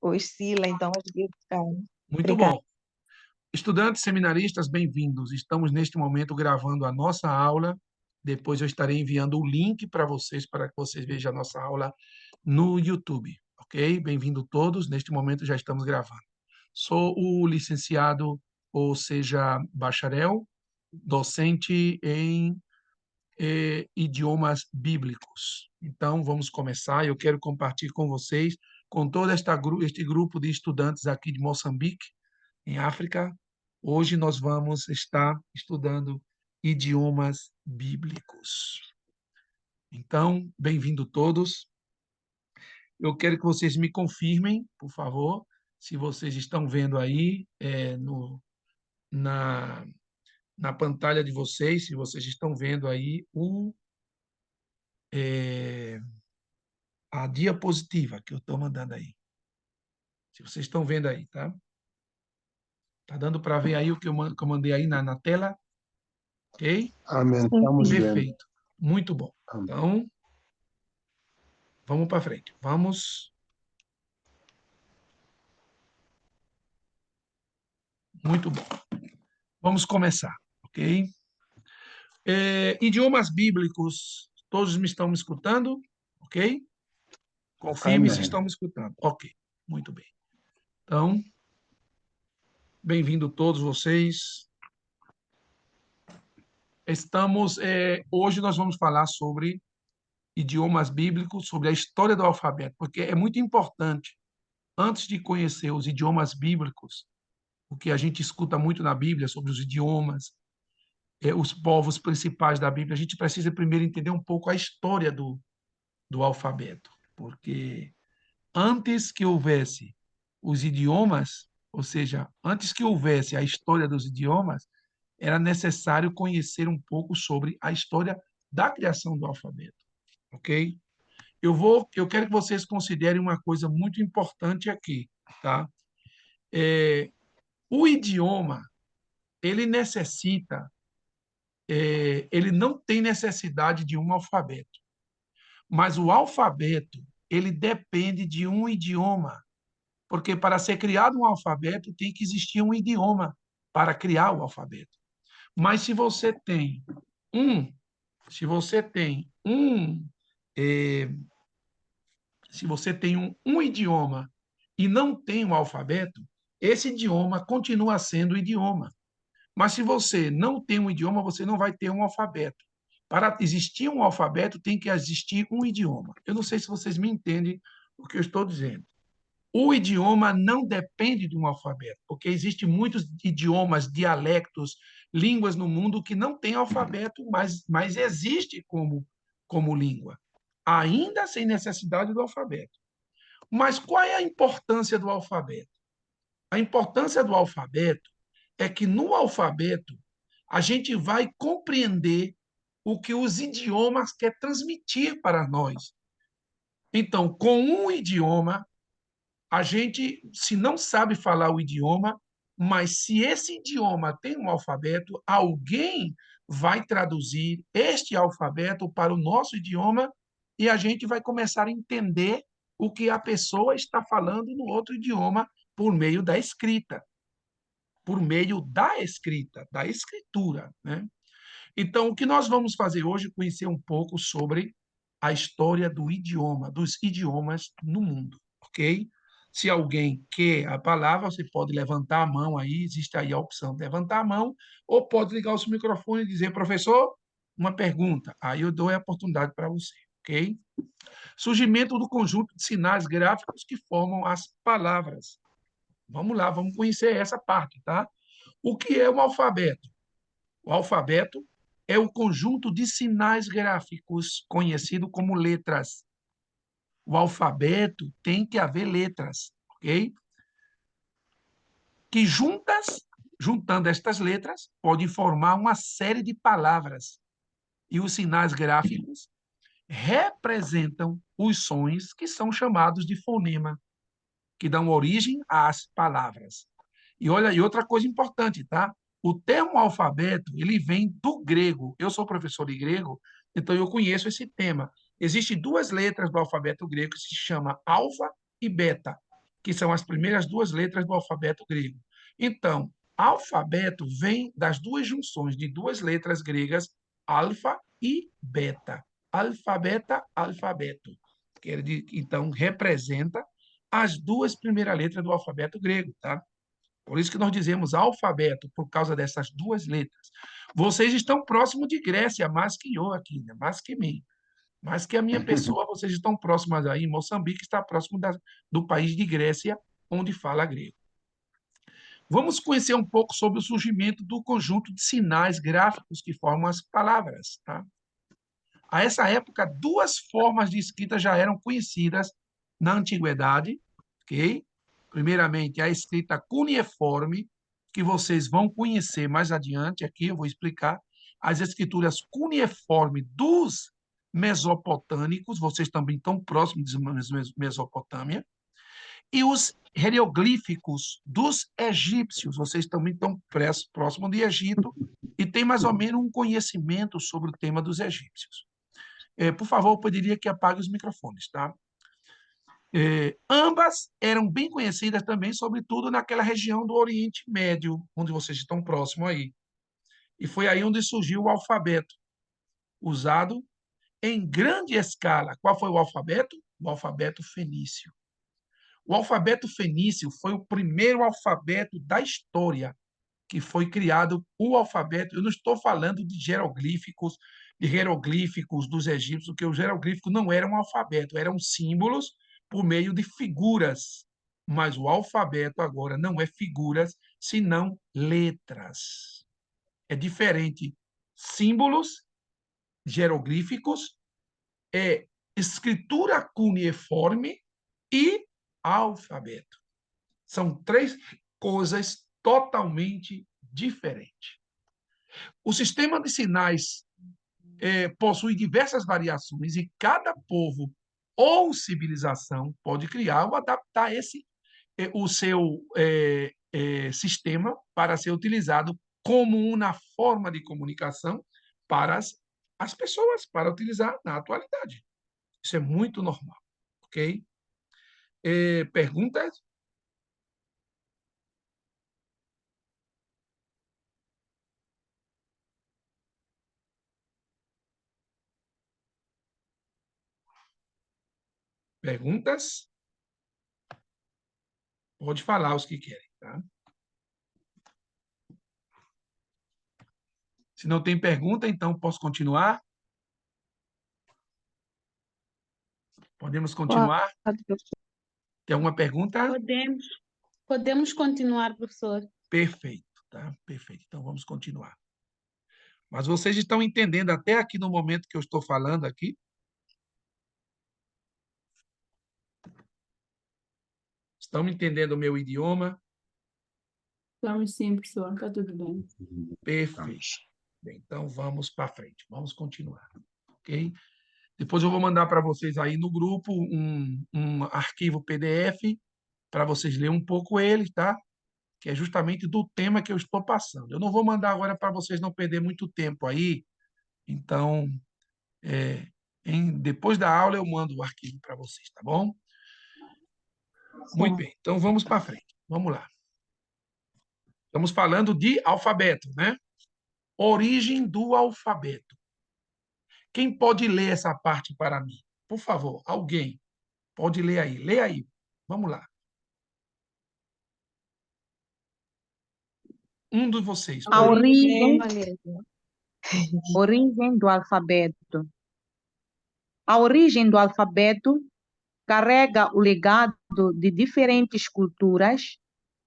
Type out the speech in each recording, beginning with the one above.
oscila, então acho que fica. Muito Obrigada. bom. Estudantes seminaristas, bem-vindos. Estamos neste momento gravando a nossa aula. Depois eu estarei enviando o link para que vocês vejam a nossa aula no YouTube, ok? Bem-vindo todos. Neste momento já estamos gravando. Sou o licenciado, ou seja, bacharel, docente em idiomas bíblicos. Então, vamos começar. Eu quero compartilhar com vocês, com todo este grupo de estudantes aqui de Moçambique, em África. Hoje nós vamos estar estudando idiomas bíblicos. Então, bem-vindo todos. Eu quero que vocês me confirmem, por favor, se vocês estão vendo aí na, na pantalha de vocês, se vocês estão vendo aí a diapositiva que eu estou mandando aí. Se vocês estão vendo aí, tá? Tá dando para ver aí o que eu mandei aí na tela? Ok? Amém. Sim, Estamos sim. vendo. Perfeito. Muito bom. Amém. Então, vamos para frente. Vamos. Muito bom. Vamos começar, ok? Idiomas bíblicos. Todos me estão me escutando? Ok? Confirme se Amém. estão me escutando. Ok. Muito bem. Então, bem-vindo todos vocês. Hoje nós vamos falar sobre idiomas bíblicos, sobre a história do alfabeto, porque é muito importante, antes de conhecer os idiomas bíblicos, o que a gente escuta muito na Bíblia sobre os idiomas, os povos principais da Bíblia, a gente precisa primeiro entender um pouco a história do alfabeto, porque antes que houvesse os idiomas, ou seja, antes que houvesse a história dos idiomas, era necessário conhecer um pouco sobre a história da criação do alfabeto, ok? Eu quero que vocês considerem uma coisa muito importante aqui, tá? O idioma, ele necessita, ele não tem necessidade de um alfabeto, mas o alfabeto, ele depende de um idioma, porque para ser criado um alfabeto tem que existir um idioma para criar o alfabeto. Mas um, se você tem um, eh, se você tem um idioma e não tem um alfabeto, esse idioma continua sendo idioma. Mas se você não tem um idioma, você não vai ter um alfabeto. Para existir um alfabeto, tem que existir um idioma. Eu não sei se vocês me entendem o que eu estou dizendo. O idioma não depende de um alfabeto, porque existem muitos idiomas, dialectos, línguas no mundo que não têm alfabeto, mas existe como língua, ainda sem necessidade do alfabeto. Mas qual é a importância do alfabeto? A importância do alfabeto é que no alfabeto a gente vai compreender o que os idiomas querem transmitir para nós. Então, com um idioma, a gente, se não sabe falar o idioma, mas se esse idioma tem um alfabeto, alguém vai traduzir este alfabeto para o nosso idioma e a gente vai começar a entender o que a pessoa está falando no outro idioma por meio da escrita, por meio da escrita, da escritura, né? Então, o que nós vamos fazer hoje é conhecer um pouco sobre a história do idioma, dos idiomas no mundo, ok? Se alguém quer a palavra, você pode levantar a mão aí, existe aí a opção de levantar a mão, ou pode ligar o seu microfone e dizer, professor, uma pergunta. Aí eu dou a oportunidade para você, ok? Surgimento do conjunto de sinais gráficos que formam as palavras. Vamos lá, vamos conhecer essa parte, tá? O que é o alfabeto? O alfabeto é o conjunto de sinais gráficos conhecido como letras. O alfabeto tem que haver letras, ok? Que juntando estas letras, podem formar uma série de palavras. E os sinais gráficos representam os sons que são chamados de fonema, que dão origem às palavras. E olha, e outra coisa importante, tá? O termo alfabeto, ele vem do grego. Eu sou professor de grego, então eu conheço esse tema. Existem duas letras do alfabeto grego que se chama alfa e beta, que são as primeiras duas letras do alfabeto grego. Então, alfabeto vem das duas junções de duas letras gregas, alfa e beta. Alfabeta, alfabeto. Então, representa as duas primeiras letras do alfabeto grego, tá? Por isso que nós dizemos alfabeto, por causa dessas duas letras. Vocês estão próximos de Grécia, mais que eu aqui, né? Mais que mim. Mais que a minha pessoa, vocês estão próximos aí. Moçambique está próximo do país de Grécia, onde fala grego. Vamos conhecer um pouco sobre o surgimento do conjunto de sinais gráficos que formam as palavras. Tá? A essa época, duas formas de escrita já eram conhecidas na antiguidade, ok? Primeiramente, a escrita cuneiforme, que vocês vão conhecer mais adiante, aqui eu vou explicar, as escrituras cuneiformes dos mesopotâmicos, vocês também estão próximos de Mesopotâmia, e os hieroglíficos dos egípcios, vocês também estão próximos de Egito, e tem mais ou menos um conhecimento sobre o tema dos egípcios. Por favor, eu pediria que apague os microfones, tá? Ambas eram bem conhecidas também, sobretudo naquela região do Oriente Médio, onde vocês estão próximos aí. E foi aí onde surgiu o alfabeto, usado em grande escala. Qual foi o alfabeto? O alfabeto fenício. O alfabeto fenício foi o primeiro alfabeto da história que foi criado o alfabeto. Eu não estou falando de hieroglíficos dos egípcios, porque os hieroglíficos não eram um alfabeto, eram símbolos por meio de figuras. Mas o alfabeto agora não é figuras, senão letras. É diferente. Símbolos, hieroglíficos, é escritura cuneiforme e alfabeto. São três coisas totalmente diferentes. O sistema de sinais possui diversas variações e cada povo ou civilização pode criar ou adaptar o seu sistema para ser utilizado como uma forma de comunicação para as pessoas, para utilizar na atualidade. Isso é muito normal, ok? Perguntas? Perguntas? Pode falar os que querem, tá? Se não tem pergunta, então posso continuar? Podemos continuar? Tem alguma pergunta? Podemos continuar, professor. Perfeito, tá? Perfeito. Então vamos continuar. Mas vocês estão entendendo até aqui no momento que eu estou falando aqui? Estão entendendo o meu idioma? Estamos sim, professor. Está tudo bem. Perfeito. Bem, então vamos para frente. Vamos continuar, ok? Depois eu vou mandar para vocês aí no grupo um arquivo PDF para vocês lerem um pouco ele, tá? Que é justamente do tema que eu estou passando. Eu não vou mandar agora para vocês não perder muito tempo aí, então, depois da aula eu mando o arquivo para vocês, tá bom? Muito bem, então vamos para frente. Vamos lá. Estamos falando de alfabeto, né? Origem do alfabeto. Quem pode ler essa parte para mim? Por favor, alguém pode ler aí. Lê aí. Vamos lá. Um de vocês. A origem do alfabeto. A origem do alfabeto carrega o legado de diferentes culturas,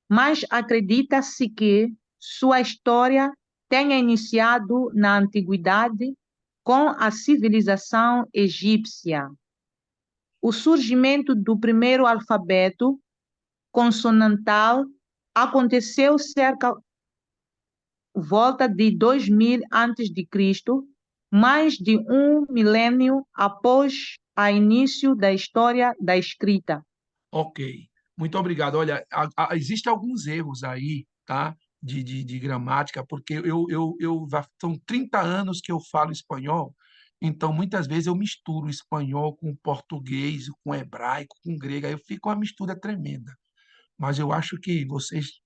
mas acredita-se que sua história tenha iniciado na antiguidade com a civilização egípcia. O surgimento do primeiro alfabeto consonantal aconteceu volta de 2000 a.C., mais de um milênio após o início da história da escrita. Ok, muito obrigado. Olha, existem alguns erros aí, tá? De gramática, porque são 30 anos que eu falo espanhol Então, muitas vezes eu misturo o espanhol com o português, com o hebraico, com o grego, aí fica uma mistura tremenda. Mas eu acho que vocês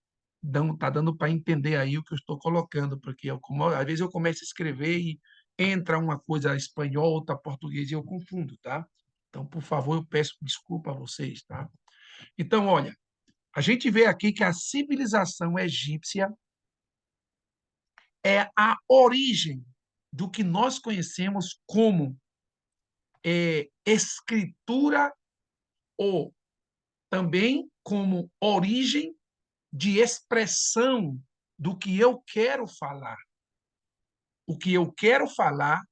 tá dando para entender aí o que eu estou colocando, porque às vezes eu começo a escrever e entra uma coisa espanhol, outra português e eu confundo, tá? Então, por favor, eu peço desculpa a vocês, tá? Então, olha, a gente vê aqui que a civilização egípcia é a origem do que nós conhecemos como escritura ou também como origem de expressão do que eu quero falar. O que eu quero falar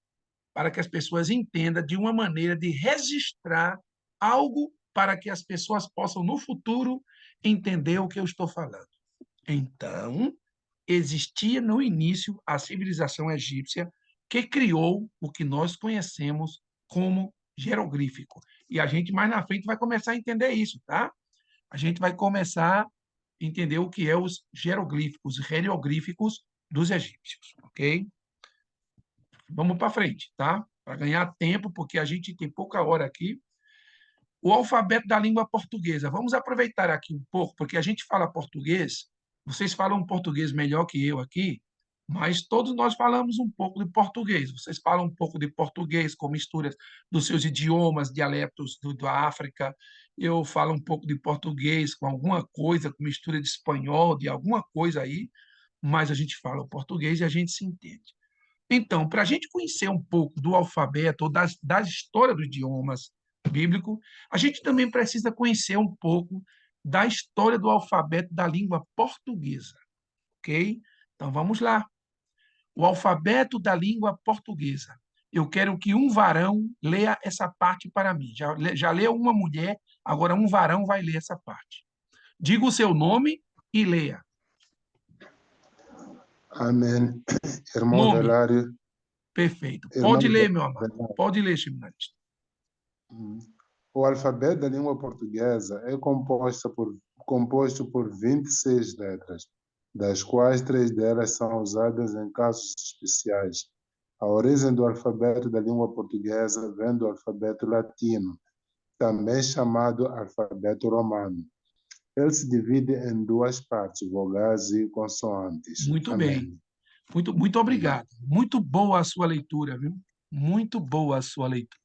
para que as pessoas entendam de uma maneira de registrar algo para que as pessoas possam, no futuro, entender o que eu estou falando. Então, existia no início a civilização egípcia que criou o que nós conhecemos como jeroglífico. E a gente mais na frente vai começar a entender isso, tá? A gente vai começar a entender o que é os jeroglíficos, hieroglíficos dos egípcios, ok? Vamos para frente, tá? Para ganhar tempo, porque a gente tem pouca hora aqui. O alfabeto da língua portuguesa. Vamos aproveitar aqui um pouco, porque a gente fala português, vocês falam português melhor que eu aqui, mas todos nós falamos um pouco de português. Vocês falam um pouco de português com misturas dos seus idiomas, dialetos da África. Eu falo um pouco de português com alguma coisa, com mistura de espanhol, de alguma coisa aí, mas a gente fala o português e a gente se entende. Então, para a gente conhecer um pouco do alfabeto ou das histórias dos idiomas bíblico, a gente também precisa conhecer um pouco da história do alfabeto da língua portuguesa, ok? Então, vamos lá. O alfabeto da língua portuguesa. Eu quero que um varão leia essa parte para mim. Já leu uma mulher, agora um varão vai ler essa parte. Diga o seu nome e leia. Amém. Irmão Nome. Velário. Perfeito. Irmão Pode ler, meu amado. Velário. Pode ler, seminarista. O alfabeto da língua portuguesa é composto por 26 letras, das quais 3 delas são usadas em casos especiais. A origem do alfabeto da língua portuguesa vem do alfabeto latino, também chamado alfabeto romano. Ele se divide em 2 partes, vogais e consoantes. Muito Amém. bem. Muito obrigado. Muito boa a sua leitura, viu? Muito boa a sua leitura.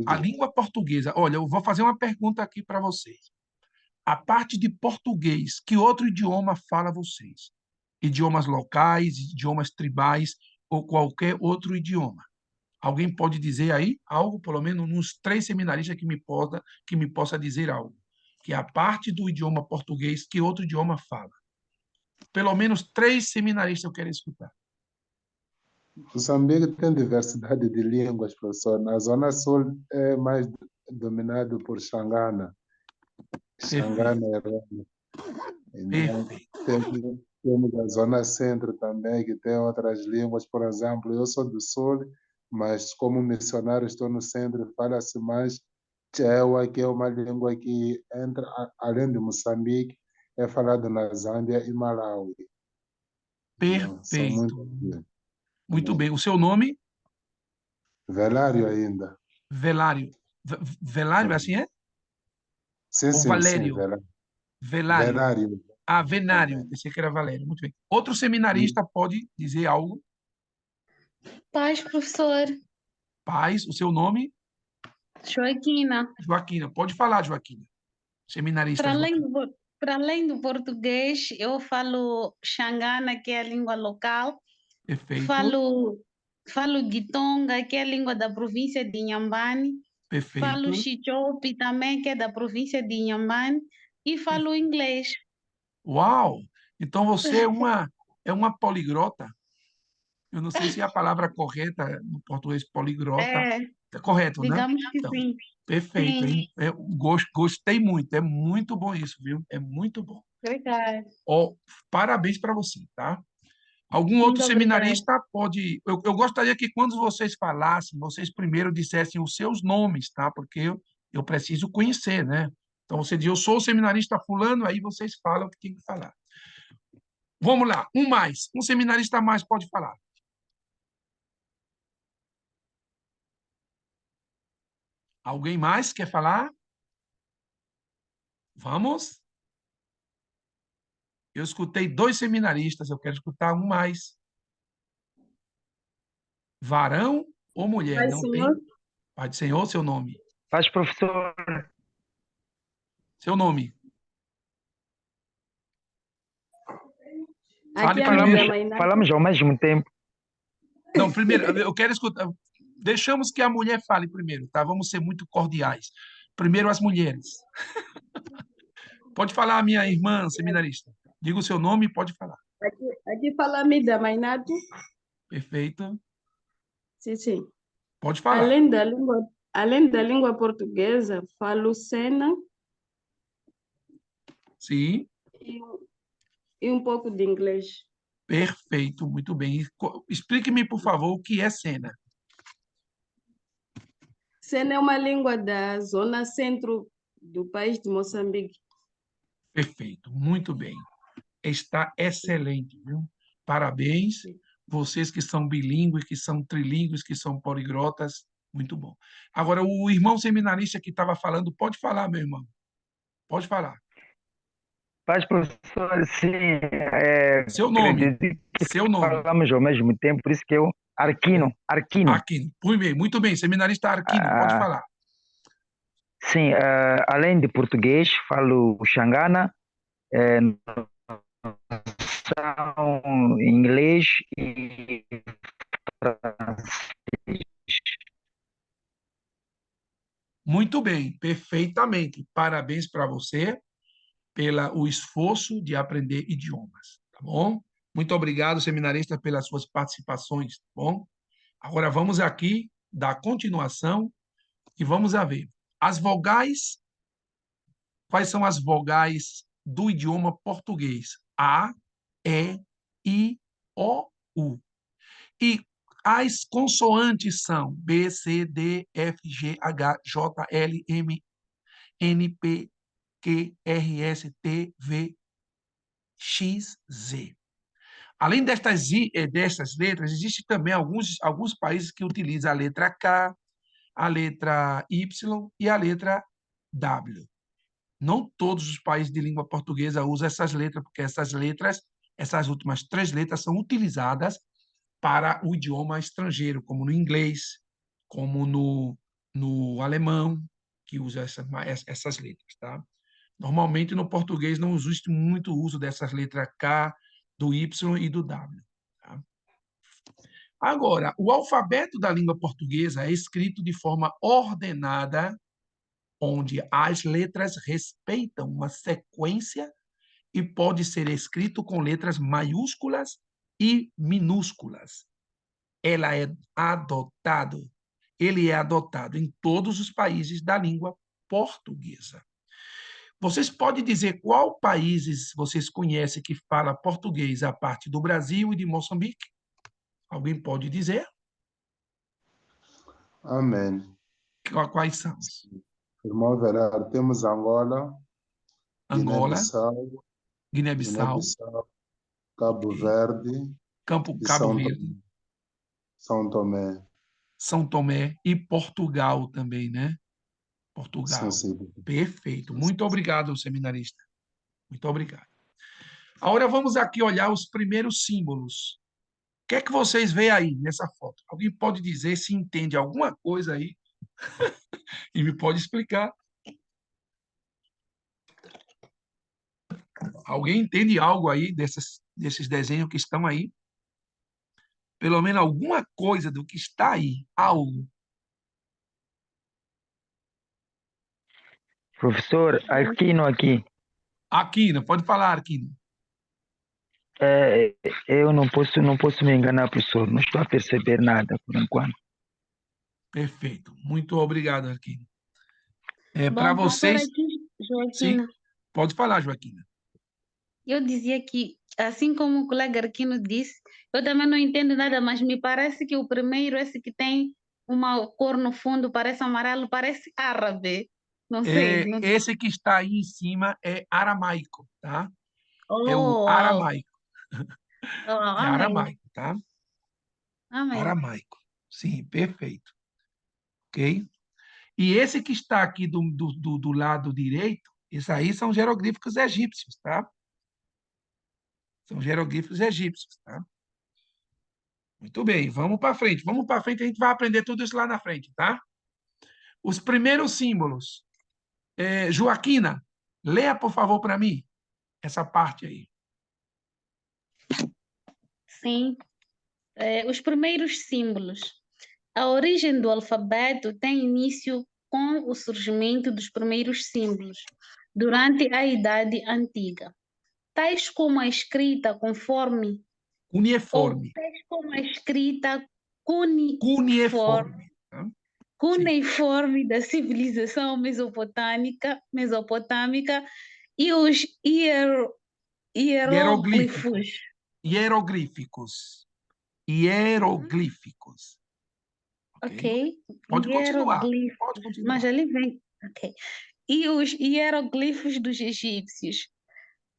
A língua portuguesa, olha, eu vou fazer uma pergunta aqui para vocês. A parte de português, que outro idioma fala vocês? Idiomas locais, idiomas tribais ou qualquer outro idioma? Alguém pode dizer aí algo, pelo menos uns 3 seminaristas que me possa dizer algo? Que a parte do idioma português, que outro idioma fala? Pelo menos 3 seminaristas eu quero escutar. Moçambique tem diversidade de línguas, professor. Na Zona Sul é mais dominado por Xangana. Xangana é Roma. Então, Perfeito. temos a Zona Centro também, que tem outras línguas. Por exemplo, eu sou do Sul, mas como missionário estou no centro, fala-se mais Chewa, que é uma língua que entra, além de Moçambique, é falada na Zâmbia e Malawi. Então, são Perfeito. Muito Amém. bem. O seu nome? Velário ainda. Velário. Velário, assim é? Sim, Ou sim, sim, Valério? Velário. Velário. Velário. Ah, Venário. Amém. Pensei que era Valério. Muito bem. Outro seminarista pode dizer algo? Paz, professor. Paz, o seu nome? Joaquina. Joaquina. Pode falar, Joaquina. Seminarista Para Joaquina. para além do português, eu falo Xangana, que é a língua local. Perfeito. Falo Gitonga, que é a língua da província de Inhambane. Perfeito. Falo Chichope também, que é da província de Inhambane. E falo inglês. Uau! Então você é uma poliglota. Eu não sei se é a palavra correta no português poliglota. É correto, né? Digamos que Então, sim. perfeito, Sim. hein? Gostei muito, é muito bom isso, viu? É muito bom. Obrigada. Ó, parabéns para você, tá? Algum Muito outro seminarista pode... Eu gostaria que quando vocês falassem, vocês primeiro dissessem os seus nomes, tá? Porque eu preciso conhecer, né? Então, você diz, eu sou o seminarista fulano, aí vocês falam o que tem que falar. Vamos lá, um seminarista a mais pode falar. Alguém mais quer falar? Vamos? Eu escutei 2 seminaristas, eu quero escutar um mais. Varão ou mulher? Pai, Não senhor. tem? Pai do Senhor, seu nome. Paz, professor. Seu nome. Aqui Fale é a primeiro. Mida Mainata. Falamos ao mesmo tempo. Não, primeiro, eu quero escutar. Deixamos que a mulher fale primeiro, tá? Vamos ser muito cordiais. Primeiro as mulheres. Pode falar, minha irmã seminarista. Diga o seu nome e pode falar. Aqui fala a Mida Mainata. Perfeito. Sim, sim. Pode falar. Além da língua portuguesa, falo Sena Sim, e, e um pouco de inglês. perfeito, muito bem. Explique-me, por favor, o que é Sena. Sena é uma língua da zona centro do país de Moçambique. Perfeito, muito bem. Está excelente, viu? Parabéns. Vocês que são bilíngues, que são trilíngues, que são poliglotas, muito bom. Agora, o irmão seminarista que estava falando, pode falar, meu irmão. Pode falar. Paz, professor, sim. Seu nome. Acredito que Seu nome. falamos ao mesmo tempo, por isso que eu... Arquino. Aquino. Muito bem. Seminarista Arquino, pode falar. Sim, além de português, falo Xangana, inglês e francês. Muito bem, perfeitamente. Parabéns para você pelo esforço de aprender idiomas, tá bom? Muito obrigado, seminarista, pelas suas participações, tá bom? Agora vamos aqui dar continuação e vamos a ver. As vogais, quais são as vogais do idioma português? A, E, I, O, U. E as consoantes são B, C, D, F, G, H, J, L, M, N, P, Q, R, S, T, V, X, Z. Além dessas letras, existem também alguns países que utilizam a letra K, a letra Y e a letra W. Não todos os países de língua portuguesa usam essas letras, porque essas últimas 3 letras são utilizadas para o idioma estrangeiro, como no inglês, como no alemão, que usa essas letras, tá? Normalmente, no português, não existe muito uso dessas letras K, do Y e do W. Tá? Agora, o alfabeto da língua portuguesa é escrito de forma ordenada, onde as letras respeitam uma sequência e pode ser escrito com letras maiúsculas e minúsculas. Ele é adotado em todos os países da língua portuguesa. Vocês podem dizer qual países vocês conhecem que fala português a parte do Brasil e de Moçambique? Alguém pode dizer? Amém. Quais são? Irmão Verar, temos Angola, Angola, Guiné-Bissau, Guiné-Bissau, Cabo Verde e Cabo Verde, São Tomé. São Tomé e Portugal também, né? Sim, Portugal. sim. Perfeito. Muito obrigado, seminarista. Muito obrigado. Agora vamos aqui olhar os primeiros símbolos. O que é que vocês veem aí nessa foto? Alguém pode dizer se entende alguma coisa aí e me pode explicar? Alguém entende algo aí desses desenhos que estão aí? Pelo menos alguma coisa do que está aí, algo. Professor, Arquino aqui. Aquino, pode falar, Aquino. Eu não posso me enganar, professor. Não estou a perceber nada por enquanto. Perfeito. Muito obrigado, Aquino. Bom, Para por vocês... aqui, Sim, Joaquina, pode falar, Joaquina. eu dizia que, assim como o colega Arquino disse, eu também não entendo nada, mas me parece que o primeiro, esse que tem uma cor no fundo, parece amarelo, parece árabe. Não sei. Não... Esse que está aí em cima é aramaico, tá? É o Oh, aramaico. oh, É amém. aramaico, tá? Amém. Aramaico. Sim, perfeito. Ok? E esse que está aqui do lado direito, esses aí são jeroglíficos egípcios, tá? São jeroglíficos egípcios, tá? Muito bem, vamos para frente. Vamos para frente, a gente vai aprender tudo isso lá na frente, tá? Os primeiros símbolos. Joaquina, leia, por favor, para mim, essa parte aí. Sim. Os primeiros símbolos. A origem do alfabeto tem início com o surgimento dos primeiros símbolos durante a Idade Antiga, tais como a escrita conforme ou Cuneiforme. tais como a escrita cuneiforme, Cuneiforme. Tá? cuneiforme da civilização mesopotâmica e os hieróglifos. Hieroglíficos. Hieroglíficos. Ok. Pode continuar. Hieroglifos. Pode continuar. Mas ali vem. Ok. E os hieroglifos dos egípcios.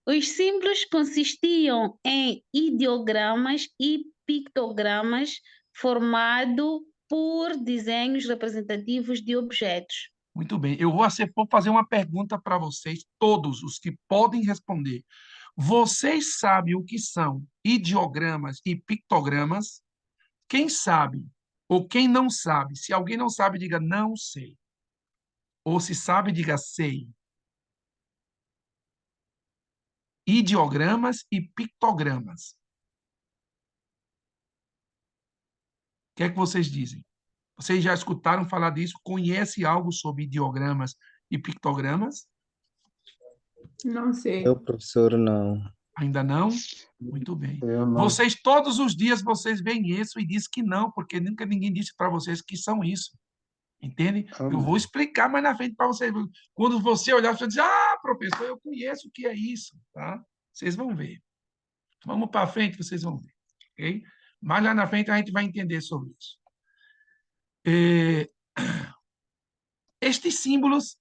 Os símbolos consistiam em ideogramas e pictogramas formados por desenhos representativos de objetos. Muito bem. Eu vou fazer uma pergunta para vocês, todos os que podem responder. Vocês sabem o que são ideogramas e pictogramas? Quem sabe? Ou quem não sabe? Se alguém não sabe, diga não sei. Ou se sabe, diga sei. Ideogramas e pictogramas. O que é que vocês dizem? Vocês já escutaram falar disso? Conhece algo sobre ideogramas e pictogramas? Não sei. Eu, professor, não. Ainda não? Muito bem. Eu não. Vocês, todos os dias, vocês veem isso e dizem que não, porque nunca ninguém disse para vocês que são isso. Entende? Eu vou explicar mais na frente para vocês. Quando você olhar, você diz, professor, eu conheço o que é isso. Tá? Vocês vão ver. Vamos para frente, vocês vão ver. Okay? Mais lá na frente a gente vai entender sobre isso. Estes símbolos,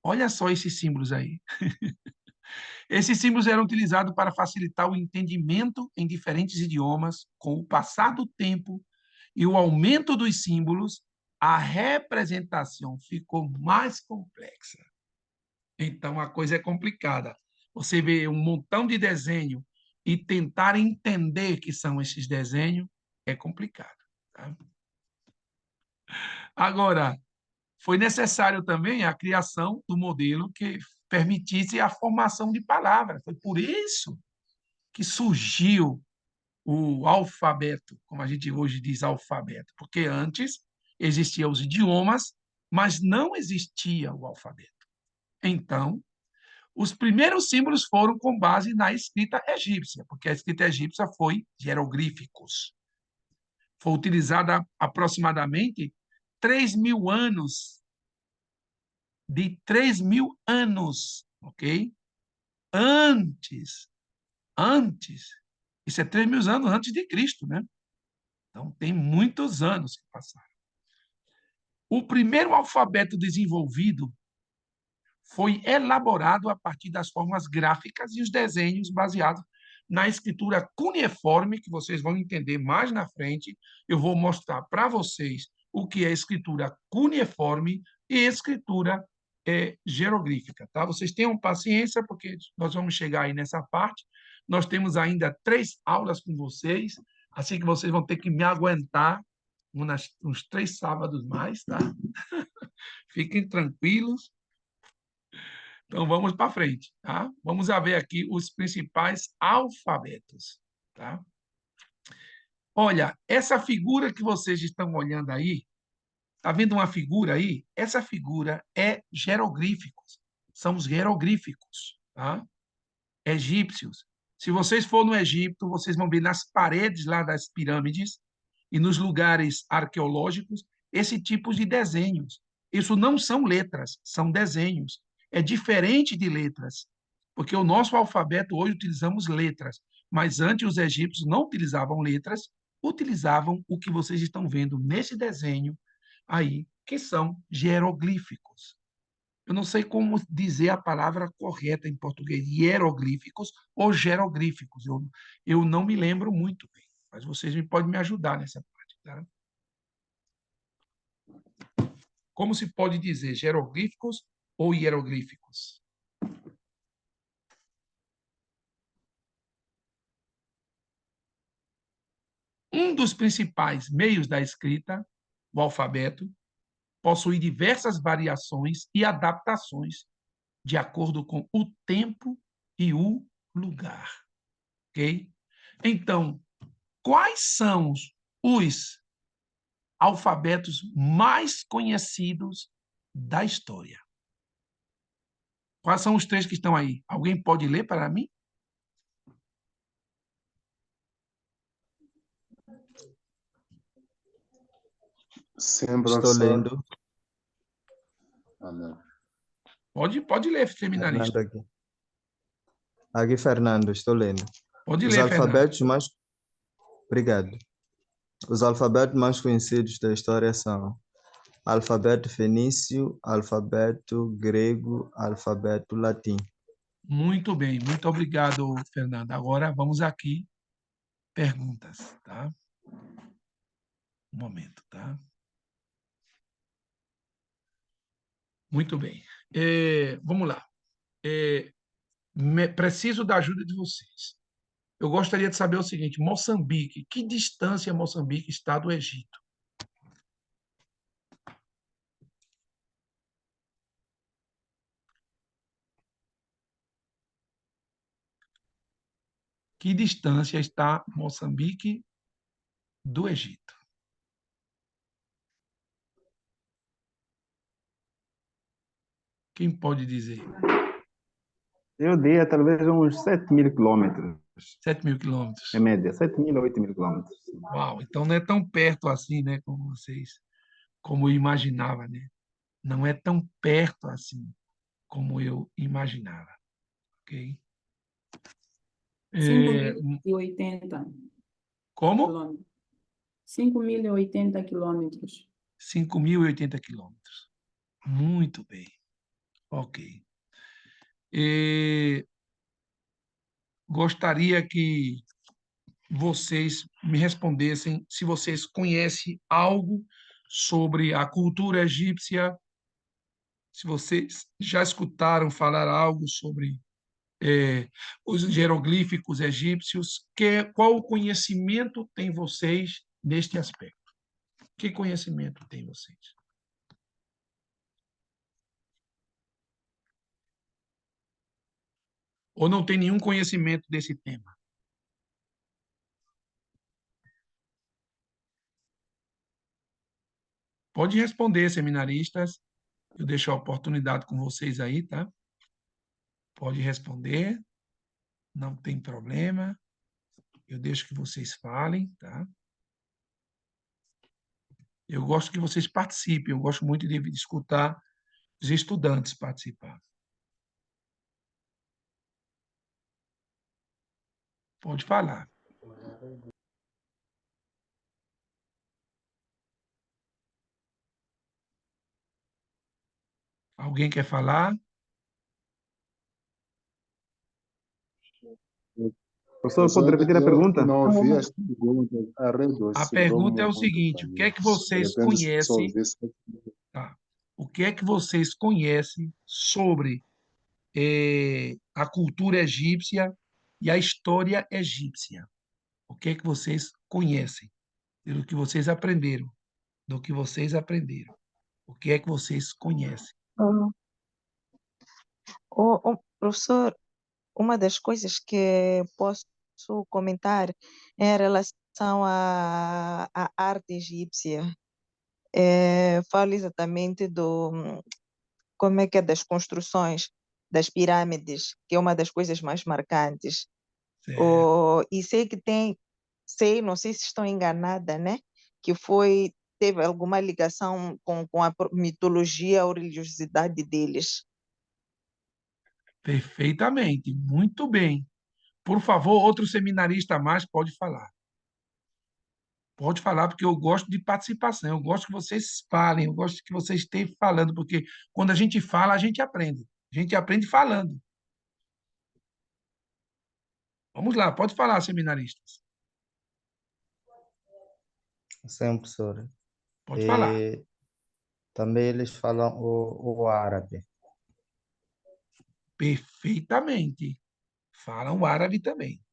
olha só esses símbolos aí. Esses símbolos eram utilizados para facilitar o entendimento em diferentes idiomas. Com o passar do tempo e o aumento dos símbolos, a representação ficou mais complexa. Então, a coisa é complicada. Você vê um montão de desenho e tentar entender que são esses desenhos é complicado. Tá? Agora, foi necessário também a criação do modelo que permitisse a formação de palavras. Foi por isso que surgiu o alfabeto, como a gente hoje diz alfabeto, porque antes existiam os idiomas, mas não existia o alfabeto. Então, os primeiros símbolos foram com base na escrita egípcia, porque a escrita egípcia foi jeroglíficos. Foi utilizada aproximadamente 3.000 anos, de 3.000 anos, ok? Antes, isso é 3.000 anos antes de Cristo, né? Então, tem muitos anos que passaram. O primeiro alfabeto desenvolvido foi elaborado a partir das formas gráficas e os desenhos baseados na escritura cuneiforme, que vocês vão entender mais na frente. Eu vou mostrar para vocês o que é escritura cuneiforme e escritura jeroglífica. Tá? Vocês tenham paciência, porque nós vamos chegar aí nessa parte. Nós temos ainda 3 aulas com vocês, assim que vocês vão ter que me aguentar uns 3 sábados mais, tá? Fiquem tranquilos. Então, vamos para frente, tá? Vamos ver aqui os principais alfabetos, tá? Olha, essa figura que vocês estão olhando aí, tá vendo uma figura aí? Essa figura é jeroglíficos, são os jeroglíficos, tá? Egípcios. Se vocês forem no Egito, vocês vão ver nas paredes lá das pirâmides e nos lugares arqueológicos esse tipo de desenhos. Isso não são letras, são desenhos. É diferente de letras, porque o nosso alfabeto hoje utilizamos letras, mas antes os egípcios não utilizavam letras, utilizavam o que vocês estão vendo nesse desenho aí, que são jeroglíficos. Eu não sei como dizer a palavra correta em português, hieroglíficos ou jeroglíficos. Eu não me lembro muito bem, mas vocês podem me ajudar nessa parte. Tá? Como se pode dizer, jeroglíficos ou hieroglíficos? Um dos principais meios da escrita, o alfabeto, possui diversas variações e adaptações de acordo com o tempo e o lugar. Ok? Então, quais são os alfabetos mais conhecidos da história? Quais são os três que estão aí? Alguém pode ler para mim? Sim, Estou professor. lendo. Amém. Pode ler, Fernando seminarista. aqui. Aqui, Fernando, estou lendo. Pode Os ler, Fernando. alfabetos mais... Obrigado. Os alfabetos mais conhecidos da história são alfabeto fenício, alfabeto grego, alfabeto latim. Muito bem, muito obrigado, Fernando. Agora vamos aqui, perguntas, tá? Um momento, tá? Muito bem. Vamos lá. Preciso da ajuda de vocês. Eu gostaria de saber o seguinte: Moçambique, que distância Moçambique está do Egito? Que distância está Moçambique do Egito? Quem pode dizer? Eu diria talvez uns 7.000 quilômetros, 7.000 quilômetros. em média, 7.000 a 8.000 quilômetros. Uau, então não é tão perto assim, né, como eu imaginava, né? Não é tão perto assim como eu imaginava, ok? 5.080 Como? quilômetros. 5.080 quilômetros. 5.080 quilômetros. Muito bem, ok. Gostaria que vocês me respondessem se vocês conhecem algo sobre a cultura egípcia, se vocês já escutaram falar algo sobre os jeroglíficos egípcios, qual o conhecimento tem vocês neste aspecto? Que conhecimento tem vocês? Ou não tem nenhum conhecimento desse tema? Pode responder, seminaristas. Eu deixo a oportunidade com vocês aí, tá? Pode responder, não tem problema. Eu deixo que vocês falem, tá? Eu gosto que vocês participem, eu gosto muito de escutar os estudantes participar. Pode falar. Alguém quer falar? Professor, pode repetir a Eu pergunta? não ouvi as perguntas. A rede A oscilou pergunta é o muito seguinte: para o que mim. é que De vocês repente, só conhecem? ouvi essa- Tá. O que é que vocês conhecem sobre a cultura egípcia e a história egípcia? O que é que vocês conhecem? Do que vocês aprenderam? Do que vocês aprenderam? O que é que vocês conhecem? Oh, professor, uma das coisas que posso comentar em relação à arte egípcia, falo exatamente como é que é das construções das pirâmides, que é uma das coisas mais marcantes. Certo. E sei que não sei se estou enganada, né? Que teve alguma ligação com a mitologia ou religiosidade deles. Perfeitamente. Muito bem. Por favor, outro seminarista a mais pode falar. Pode falar, porque eu gosto de participação, eu gosto que vocês falem, eu gosto que vocês estejam falando, porque quando a gente fala, a gente aprende. A gente aprende falando. Vamos lá, pode falar, seminaristas. Sim, professor. Pode falar. Também eles falam o árabe. Perfeitamente. Falam árabe também.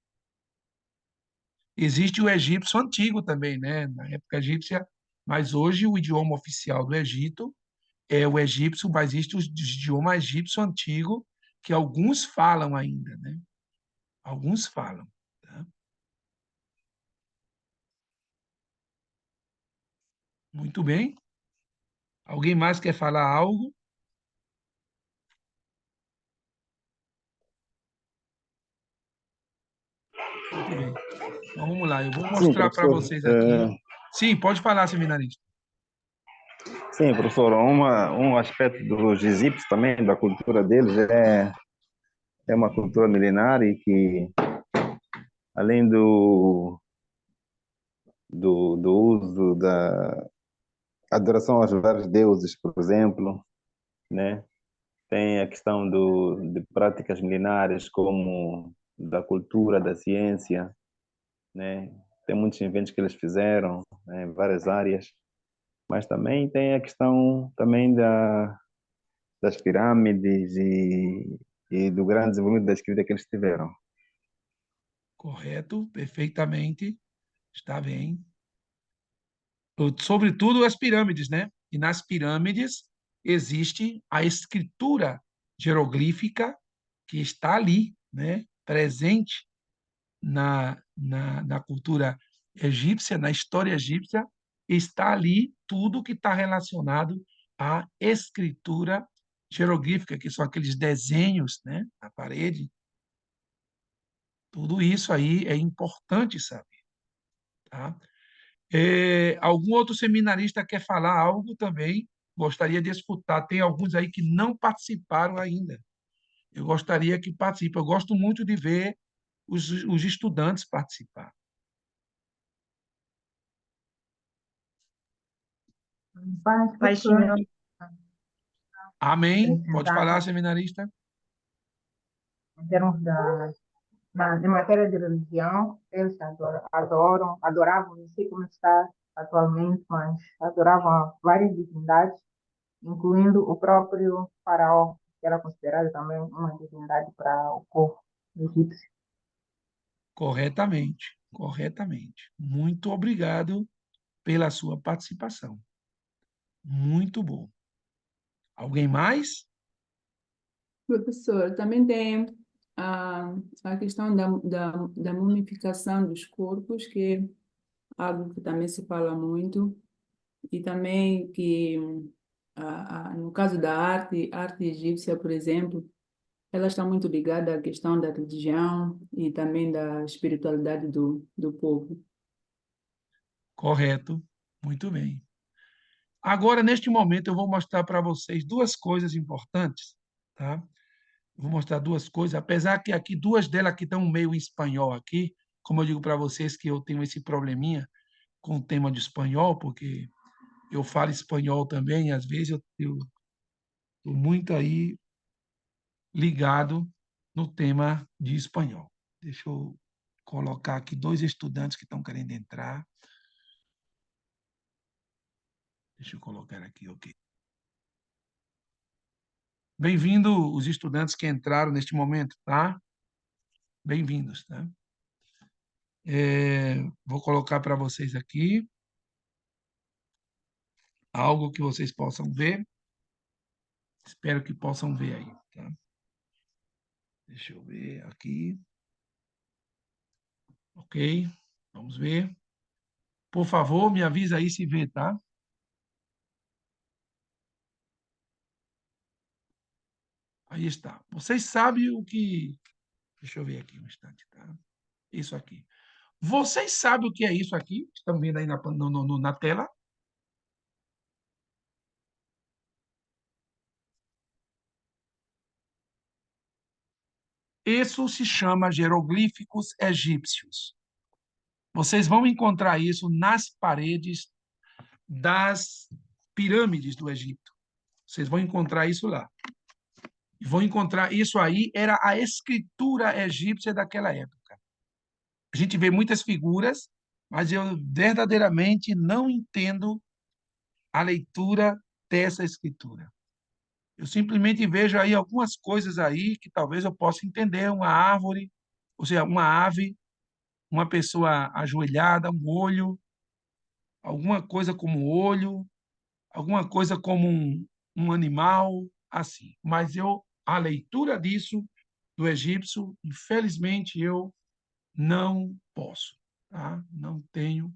Existe o egípcio antigo também, né? Na época egípcia, mas hoje o idioma oficial do Egito é o egípcio, mas existe o idioma egípcio antigo, que alguns falam ainda, né? Alguns falam. Tá? Muito bem. Alguém mais quer falar algo? Muito bem. Então vamos lá, eu vou Sim, mostrar para professor. vocês aqui. Sim, pode falar, seminarista. Sim, professor. Um aspecto dos egípcios também, da cultura deles, é uma cultura milenar e que, além do uso da adoração aos vários deuses, por exemplo, né? Tem a questão de práticas milenares, como da cultura, da ciência, né? Tem muitos inventos que eles fizeram, né, em várias áreas, mas também tem a questão também das pirâmides e do grande desenvolvimento da escrita que eles tiveram. Correto, perfeitamente. Está bem. Sobretudo as pirâmides, né? E nas pirâmides existe a escritura jeroglífica que está ali, né? Presente na cultura egípcia, na história egípcia, está ali tudo que está relacionado à escritura jeroglífica, que são aqueles desenhos, né, na parede. Tudo isso aí é importante saber, tá? Algum outro seminarista quer falar algo também? Gostaria de escutar. Tem alguns aí que não participaram ainda. Eu gostaria que participem. Eu gosto muito de ver os estudantes participar. Paz, Pai professor. Senhor, Amém? Pode acrescentar, falar, seminarista. em termos em matéria de religião, eles adoravam, não sei como está atualmente, mas adoravam várias divindades, incluindo o próprio faraó, que era considerado também uma divindade para o povo egípcio. Corretamente, corretamente. Muito obrigado pela sua participação. Muito bom. Alguém mais? Professor, também tem a questão da mumificação dos corpos, que é algo que também se fala muito, e também que, no caso da arte egípcia, por exemplo, ela está muito ligada à questão da religião e também da espiritualidade do povo. Correto. Muito bem. Agora, neste momento, eu vou mostrar para vocês duas coisas importantes, tá? Vou mostrar duas coisas, apesar que aqui duas delas aqui estão meio em espanhol aqui, como eu digo para vocês que eu tenho esse probleminha com o tema de espanhol, porque eu falo espanhol também, e às vezes eu estou muito aí ligado no tema de espanhol. Deixa eu colocar aqui dois estudantes que estão querendo entrar. Deixa eu colocar aqui, ok. Bem-vindo os estudantes que entraram neste momento, tá? Bem-vindos, tá? Vou colocar para vocês aqui algo que vocês possam ver. Espero que possam ver aí, tá? Deixa eu ver aqui. Ok, vamos ver. Por favor, me avisa aí se vê, tá? Aí está. Vocês sabem o que... Deixa eu ver aqui um instante, tá? Isso aqui. Vocês sabem o que é isso aqui? Estão vendo aí na tela? Isso se chama jeroglíficos egípcios. Vocês vão encontrar isso nas paredes das pirâmides do Egito. Vocês vão encontrar isso lá. E vão encontrar isso aí, era a escritura egípcia daquela época. A gente vê muitas figuras, mas eu verdadeiramente não entendo a leitura dessa escritura. Eu simplesmente vejo aí algumas coisas aí que talvez eu possa entender, uma árvore, ou seja, uma ave, uma pessoa ajoelhada, um olho, alguma coisa como olho, alguma coisa como um animal, assim. Mas a leitura disso, do egípcio, infelizmente, eu não posso, tá? Não tenho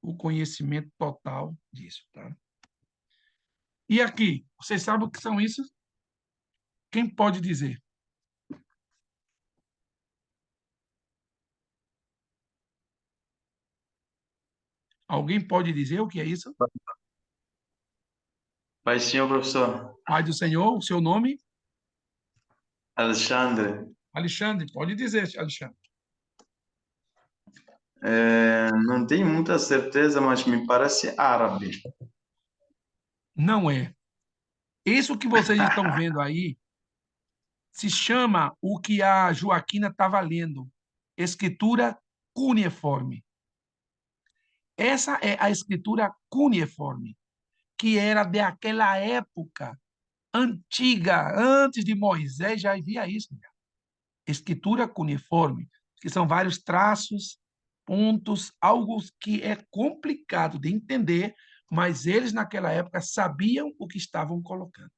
o conhecimento total disso, tá? E aqui, vocês sabem o que são isso? Quem pode dizer? Alguém pode dizer o que é isso? Pai, senhor professor. Pai do Senhor, o seu nome? Alexandre. Alexandre, pode dizer, Alexandre. Não tenho muita certeza, mas me parece árabe. Não é. Isso que vocês estão vendo aí se chama o que a Joaquina estava lendo, escritura cuneiforme. Essa é a escritura cuneiforme, que era daquela época antiga, antes de Moisés, já havia isso. Né? Escritura cuneiforme, que são vários traços, pontos, algo que é complicado de entender, mas eles naquela época sabiam o que estavam colocando.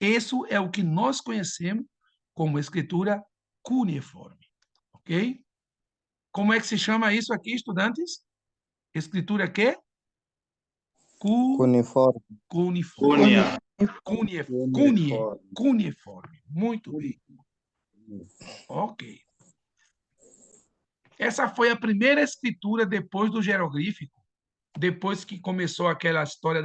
Isso é o que nós conhecemos como escritura cuneiforme, ok? Como é que se chama isso aqui, estudantes? Escritura quê? Cuneiforme. Cuneiforme. Cuneiforme. Cuneiforme. Muito bem. Ok. Essa foi a primeira escritura depois do jeroglífico, depois que começou aquela história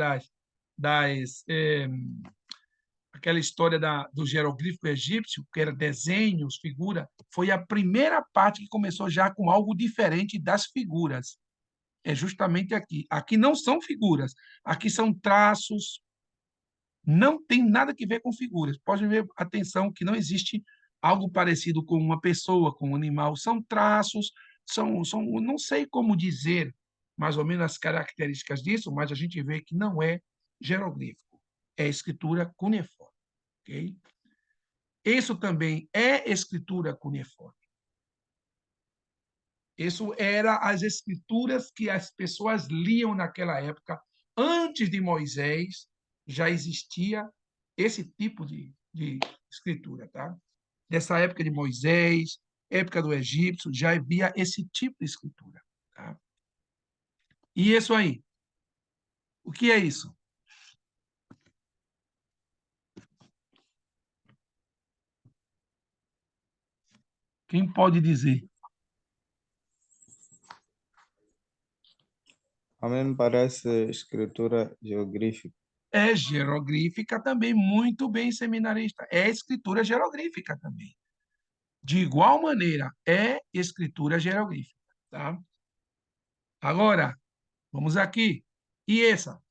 aquela história do jeroglífico egípcio, que era desenhos, figura, foi a primeira parte que começou já com algo diferente das figuras. É justamente aqui. Aqui não são figuras, aqui são traços, não tem nada que ver com figuras. Pode ver, atenção, que não existe algo parecido com uma pessoa, com um animal. São traços, não sei como dizer mais ou menos as características disso, mas a gente vê que não é jeroglífico, é escritura cuneiforme. Okay? Isso também é escritura cuneiforme. Isso era as escrituras que as pessoas liam naquela época. Antes de Moisés, já existia esse tipo de escritura. Tá? Nessa época de Moisés, época do egípcio, já havia esse tipo de escritura. Tá? E isso aí? O que é isso? Quem pode dizer? A mim me parece escritura geográfica. É jeroglífica também, muito bem, seminarista. É escritura jeroglífica também. De igual maneira, é escritura jeroglífica. Tá? Agora, vamos aqui. E essa?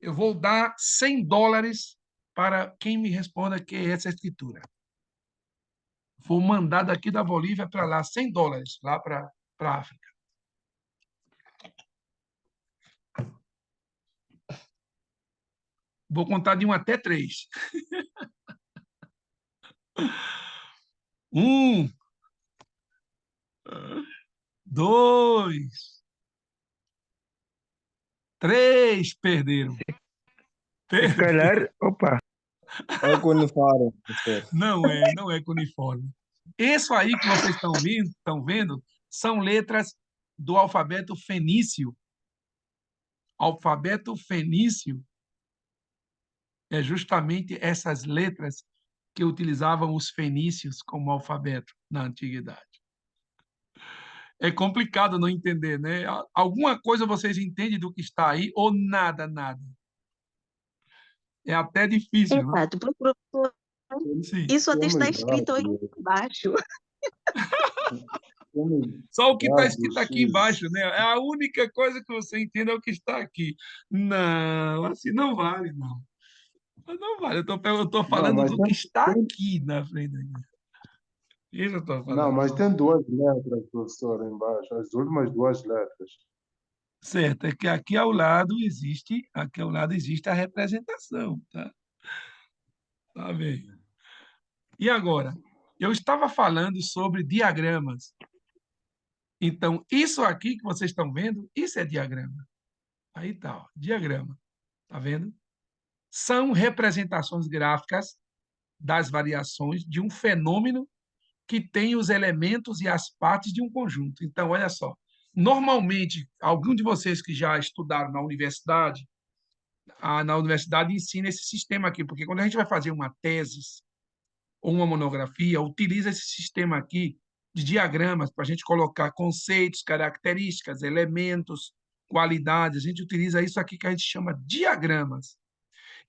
Eu vou dar $100 para quem me responda que é essa escritura. Vou mandar daqui da Bolívia para lá, $100, lá para a África. Vou contar de 1 até 3. 1, 2, 3, perderam. Se calhar, opa, É cuneiforme, professor. Não é cuneiforme. Isso aí que vocês estão vendo, são letras do alfabeto fenício. Alfabeto fenício é justamente essas letras que utilizavam os fenícios como alfabeto na antiguidade. É complicado não entender, né? Alguma coisa vocês entendem do que está aí ou nada, nada. É até difícil, né? Exato, professor, Sim. isso até está Somos escrito aí rápidos. embaixo. Só o que está Rápidos, escrito aqui embaixo, né? É a única coisa que você entende é o que está aqui. Não, assim não vale, não. Não vale. Eu estou Não, falando mas do que está tem, aqui na frente. Isso eu estou não, falando. mas tem duas letras, professor, embaixo. As últimas duas letras. Certo, é que aqui ao lado existe a representação, tá? Tá bem. E agora, eu estava falando sobre diagramas. Então, isso aqui que vocês estão vendo, isso é diagrama. Aí tá, ó, diagrama. Tá vendo? São representações gráficas das variações de um fenômeno que tem os elementos e as partes de um conjunto. Então, olha só. Normalmente, algum de vocês que já estudaram na universidade ensina esse sistema aqui, porque quando a gente vai fazer uma tese ou uma monografia, utiliza esse sistema aqui de diagramas para a gente colocar conceitos, características, elementos, qualidades. A gente utiliza isso aqui que a gente chama diagramas.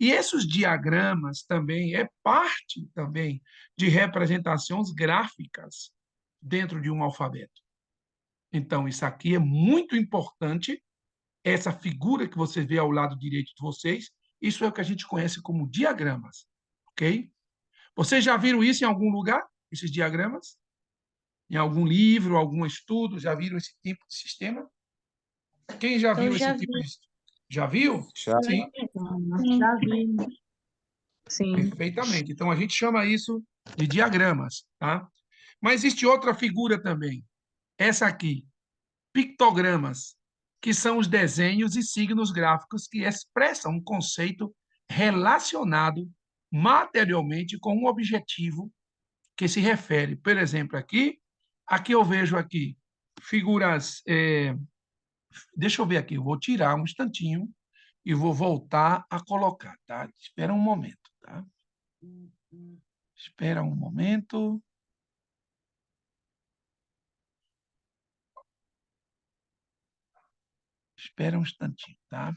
E esses diagramas também é parte também de representações gráficas dentro de um alfabeto. Então, isso aqui é muito importante, essa figura que você vê ao lado direito de vocês, isso é o que a gente conhece como diagramas, ok? Vocês já viram isso em algum lugar, esses diagramas? Em algum livro, algum estudo, já viram esse tipo de sistema? Quem já viu Eu já esse tipo vi. de... Já viu? Já. Sim, Sim. Já vi. Sim. perfeitamente. Então, a gente chama isso de diagramas, tá? Mas existe outra figura também, essa aqui, pictogramas, que são os desenhos e signos gráficos que expressam um conceito relacionado materialmente com um objetivo que se refere, por exemplo, aqui eu vejo aqui figuras, deixa eu ver aqui, eu vou tirar um instantinho e vou voltar a colocar, tá? Espera um momento, tá? Espera um momento. Espera um instantinho, tá?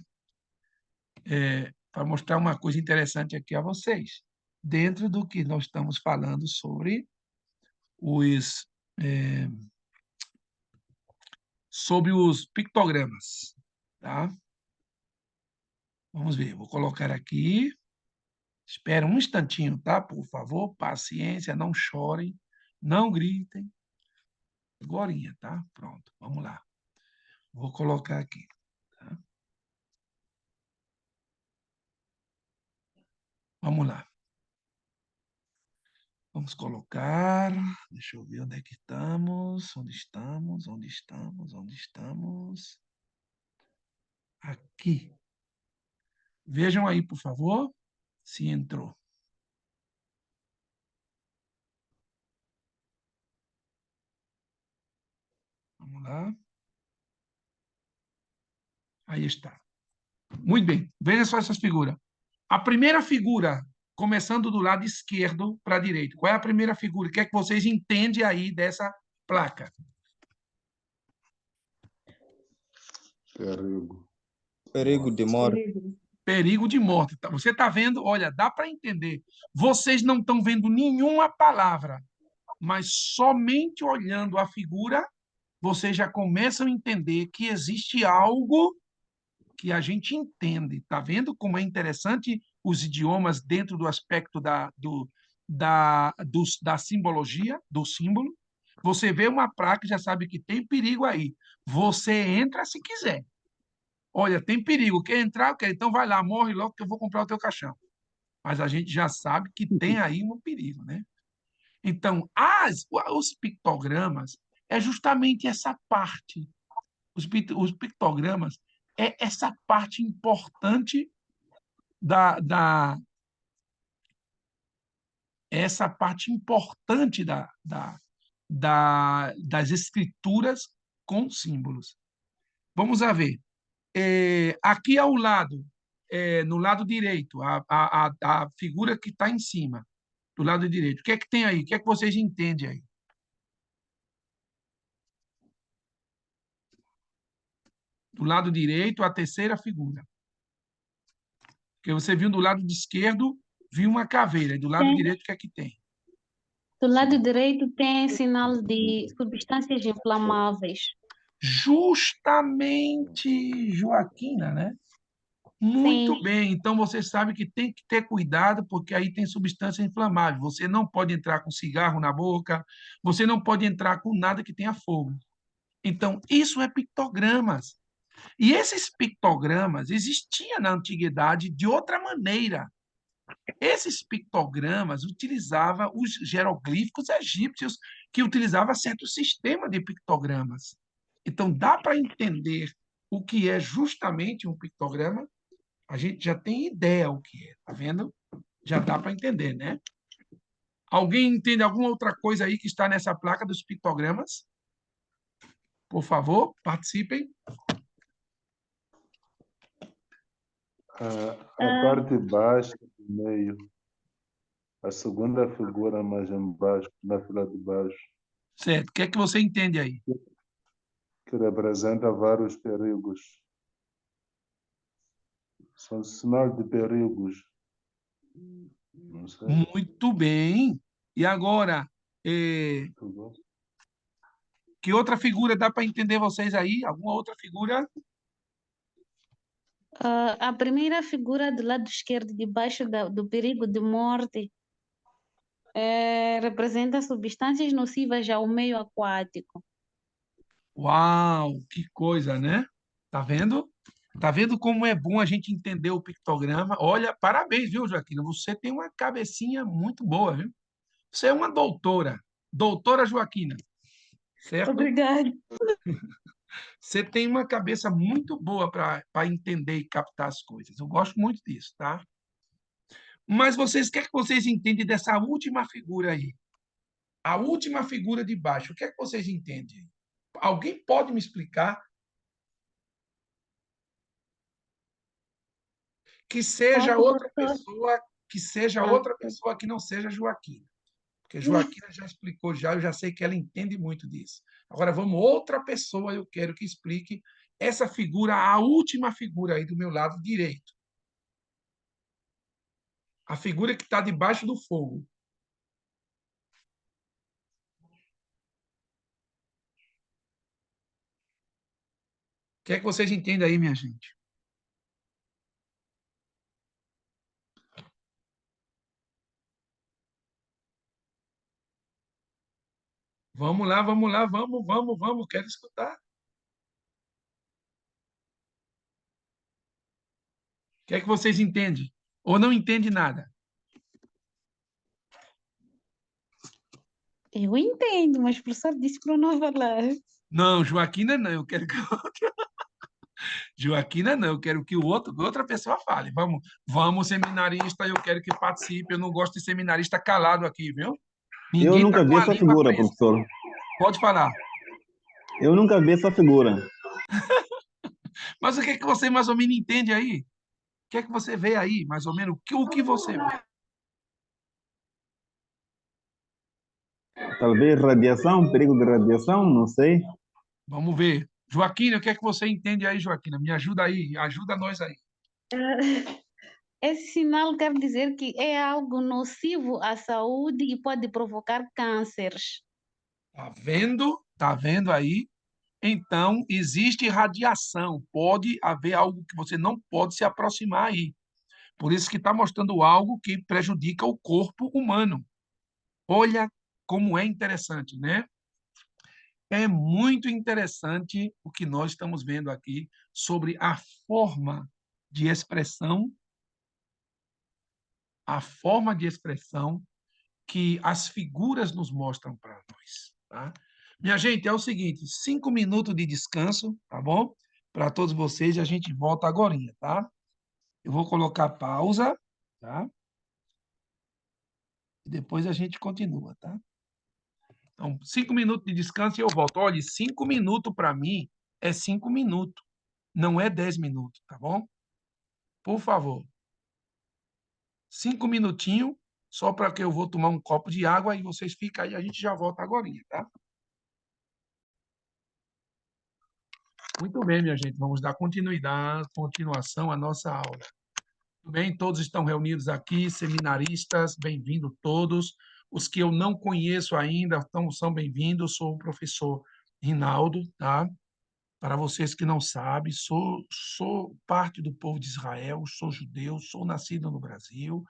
Para mostrar uma coisa interessante aqui a vocês. Dentro do que nós estamos falando os, é, sobre os pictogramas, tá? Vamos ver, vou colocar aqui. Espera um instantinho, tá? Por favor, paciência, não chorem, não gritem. Agorinha, tá? Pronto, vamos lá. Vou colocar aqui. Tá? Vamos lá. Vamos colocar. Deixa eu ver onde é que estamos. Onde estamos? Onde estamos? Onde estamos? Aqui. Vejam aí, por favor, se entrou. Vamos lá. Aí está. Muito bem. Veja só essas figuras. A primeira figura, começando do lado esquerdo para a direita. Qual é a primeira figura? O que é que vocês entendem aí dessa placa? Perigo. Perigo de morte. Perigo de morte. Você está vendo? Olha, dá para entender. Vocês não estão vendo nenhuma palavra, mas somente olhando a figura, vocês já começam a entender que existe algo que a gente entende. Está vendo como é interessante os idiomas dentro do aspecto da simbologia, do símbolo? Você vê uma placa e já sabe que tem perigo aí. Você entra se quiser. Olha, tem perigo. Quer entrar? Ok, então vai lá, morre logo que eu vou comprar o teu caixão. Mas a gente já sabe que tem aí um perigo, né? Então, os pictogramas é justamente essa parte. Os pictogramas é essa parte importante essa parte importante das escrituras com símbolos. Vamos a ver. Aqui ao lado, no lado direito, a figura que está em cima, do lado direito. O que é que tem aí? O que é que vocês entendem aí? Do lado direito, a terceira figura. Porque você viu do lado esquerdo, viu uma caveira. E do lado Sim. direito, o que é que tem? Do lado direito tem sinal de substâncias inflamáveis. Justamente, Joaquina, né? Muito Sim. bem. Então, você sabe que tem que ter cuidado, porque aí tem substância inflamável. Você não pode entrar com cigarro na boca, você não pode entrar com nada que tenha fogo. Então, isso é pictogramas. E esses pictogramas existiam na antiguidade de outra maneira. Esses pictogramas utilizavam os jeroglíficos egípcios, que utilizavam certo sistema de pictogramas. Então, dá para entender o que é justamente um pictograma? A gente já tem ideia o que é, tá vendo? Já dá para entender, né? Alguém entende alguma outra coisa aí que está nessa placa dos pictogramas? Por favor, participem. A parte baixa do meio, a segunda figura mais embaixo, na fila de baixo, Certo. O que é que você entende aí? que representa vários perigos. São sinais de perigos. Não sei. Muito bem. E agora, que outra figura dá para entender vocês aí? Alguma outra figura? A primeira figura do lado esquerdo, debaixo do perigo de morte, representa substâncias nocivas ao meio aquático. Uau, que coisa, né? Tá vendo? Tá vendo como é bom a gente entender o pictograma? Olha, parabéns, viu, Joaquina? Você tem uma cabecinha muito boa, viu? Você é uma doutora. Doutora Joaquina, certo? Obrigada. Você tem uma cabeça muito boa para entender e captar as coisas. Eu gosto muito disso, tá? Mas vocês, o que é que vocês entendem dessa última figura aí? A última figura de baixo, o que é que vocês entendem? Alguém pode me explicar? Que seja outra pessoa, que seja outra pessoa que não seja Joaquina. Porque Joaquina já explicou já, eu já sei que ela entende muito disso. Agora vamos outra pessoa, eu quero que explique essa figura, a última figura aí do meu lado direito. A figura que está debaixo do fogo. O que é que vocês entendem aí, minha gente? Vamos lá, vamos lá, vamos, quero escutar. O que é que vocês entendem? Ou não entendem nada? Eu entendo, mas o professor disse para eu não falar. Não, Joaquina não, eu quero que Joaquina não, eu quero que outra pessoa fale. Vamos, seminarista, eu quero que participe. Eu não gosto de seminarista calado aqui, viu? Eu Ninguém nunca tá vi com a essa língua figura, presa. professor. Pode falar. Eu nunca vi essa figura. Mas o que é que você mais ou menos entende aí? O que é que você vê aí, mais ou menos? O que você vê? Talvez radiação, perigo de radiação, não sei. Vamos ver. Joaquina, o que é que você entende aí, Joaquina? Me ajuda aí, ajuda nós aí. Esse sinal quer dizer que é algo nocivo à saúde e pode provocar cânceres. Tá vendo? Tá vendo aí? Então, existe radiação. Pode haver algo que você não pode se aproximar aí. Por isso que está mostrando algo que prejudica o corpo humano. Olha como é interessante, né? É muito interessante o que nós estamos vendo aqui sobre a forma de expressão que as figuras nos mostram para nós, tá? Minha gente, é o seguinte, 5 minutos de descanso, tá bom? Para todos vocês, e a gente volta agorinha, tá? Eu vou colocar pausa, tá? E depois a gente continua, tá? Então, 5 minutos de descanso e eu volto. Olha, 5 minutos para mim é 5 minutos, não é 10 minutos, tá bom? Por favor. 5 minutinhos, só para que eu vou tomar um copo de água e vocês ficam aí, a gente já volta agorinha, tá? Muito bem, minha gente, vamos dar continuação à nossa aula. Tudo bem? Todos estão reunidos aqui, seminaristas, bem-vindos todos. Os que eu não conheço ainda são bem-vindos. Sou o professor Rinaldo, tá? Para vocês que não sabem, sou parte do povo de Israel, sou judeu, sou nascido no Brasil,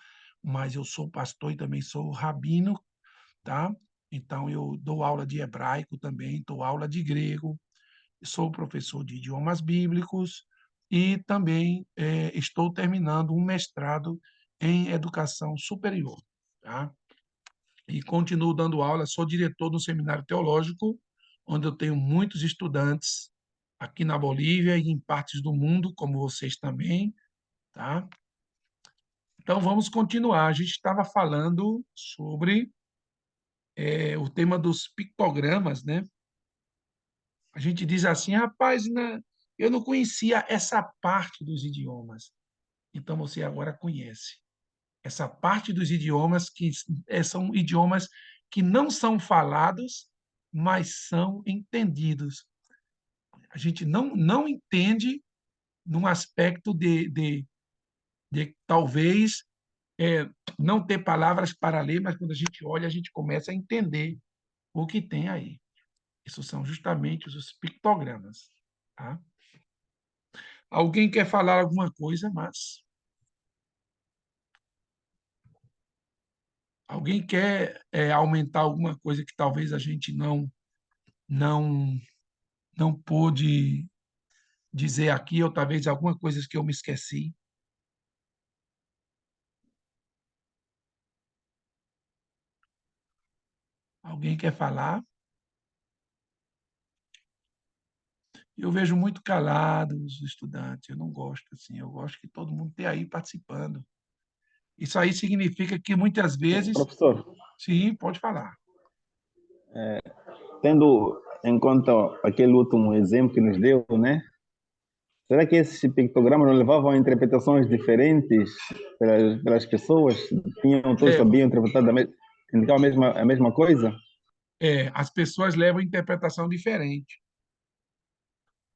mas eu sou pastor e também sou rabino, tá? Então, eu dou aula de hebraico também, dou aula de grego, sou professor de idiomas bíblicos e também estou terminando um mestrado em educação superior, tá? E continuo dando aula, sou diretor do seminário teológico, onde eu tenho muitos estudantes aqui na Bolívia e em partes do mundo, como vocês também, tá? Então, vamos continuar. A gente estava falando sobre o tema dos pictogramas, né? A gente diz assim, rapaz, né, eu não conhecia essa parte dos idiomas. Então, você agora conhece. Essa parte dos idiomas que são idiomas que não são falados, mas são entendidos. A gente não entende num aspecto de talvez não ter palavras para ler, mas quando a gente olha, a gente começa a entender o que tem aí. Isso são justamente os pictogramas. Tá? Alguém quer falar alguma coisa, mas... Alguém quer aumentar alguma coisa que talvez a gente não não pôde dizer aqui, ou talvez alguma coisa que eu me esqueci? Alguém quer falar? Eu vejo muito calados os estudantes, eu não gosto assim, eu gosto que todo mundo esteja aí participando. Isso aí significa que muitas vezes... Professor, Sim, pode falar. tendo em conta aquele último exemplo que nos deu, né? Será que esses pictogramas não levavam a interpretações diferentes pelas pessoas? Todos sabiam interpretar indicar a mesma coisa? As pessoas levam interpretação diferente.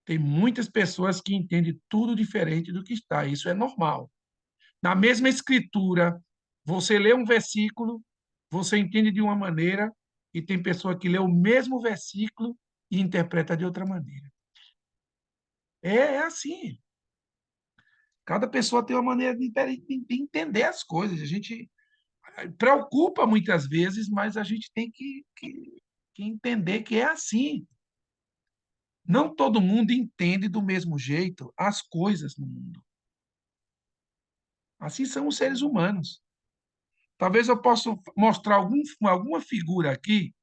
Tem muitas pessoas que entendem tudo diferente do que está, isso é normal. Na mesma escritura, você lê um versículo, você entende de uma maneira, e tem pessoa que lê o mesmo versículo e interpreta de outra maneira. É assim. Cada pessoa tem uma maneira de entender as coisas. A gente preocupa muitas vezes, mas a gente tem que entender que é assim. Não todo mundo entende do mesmo jeito as coisas no mundo. Assim são os seres humanos. Talvez eu possa mostrar alguma figura aqui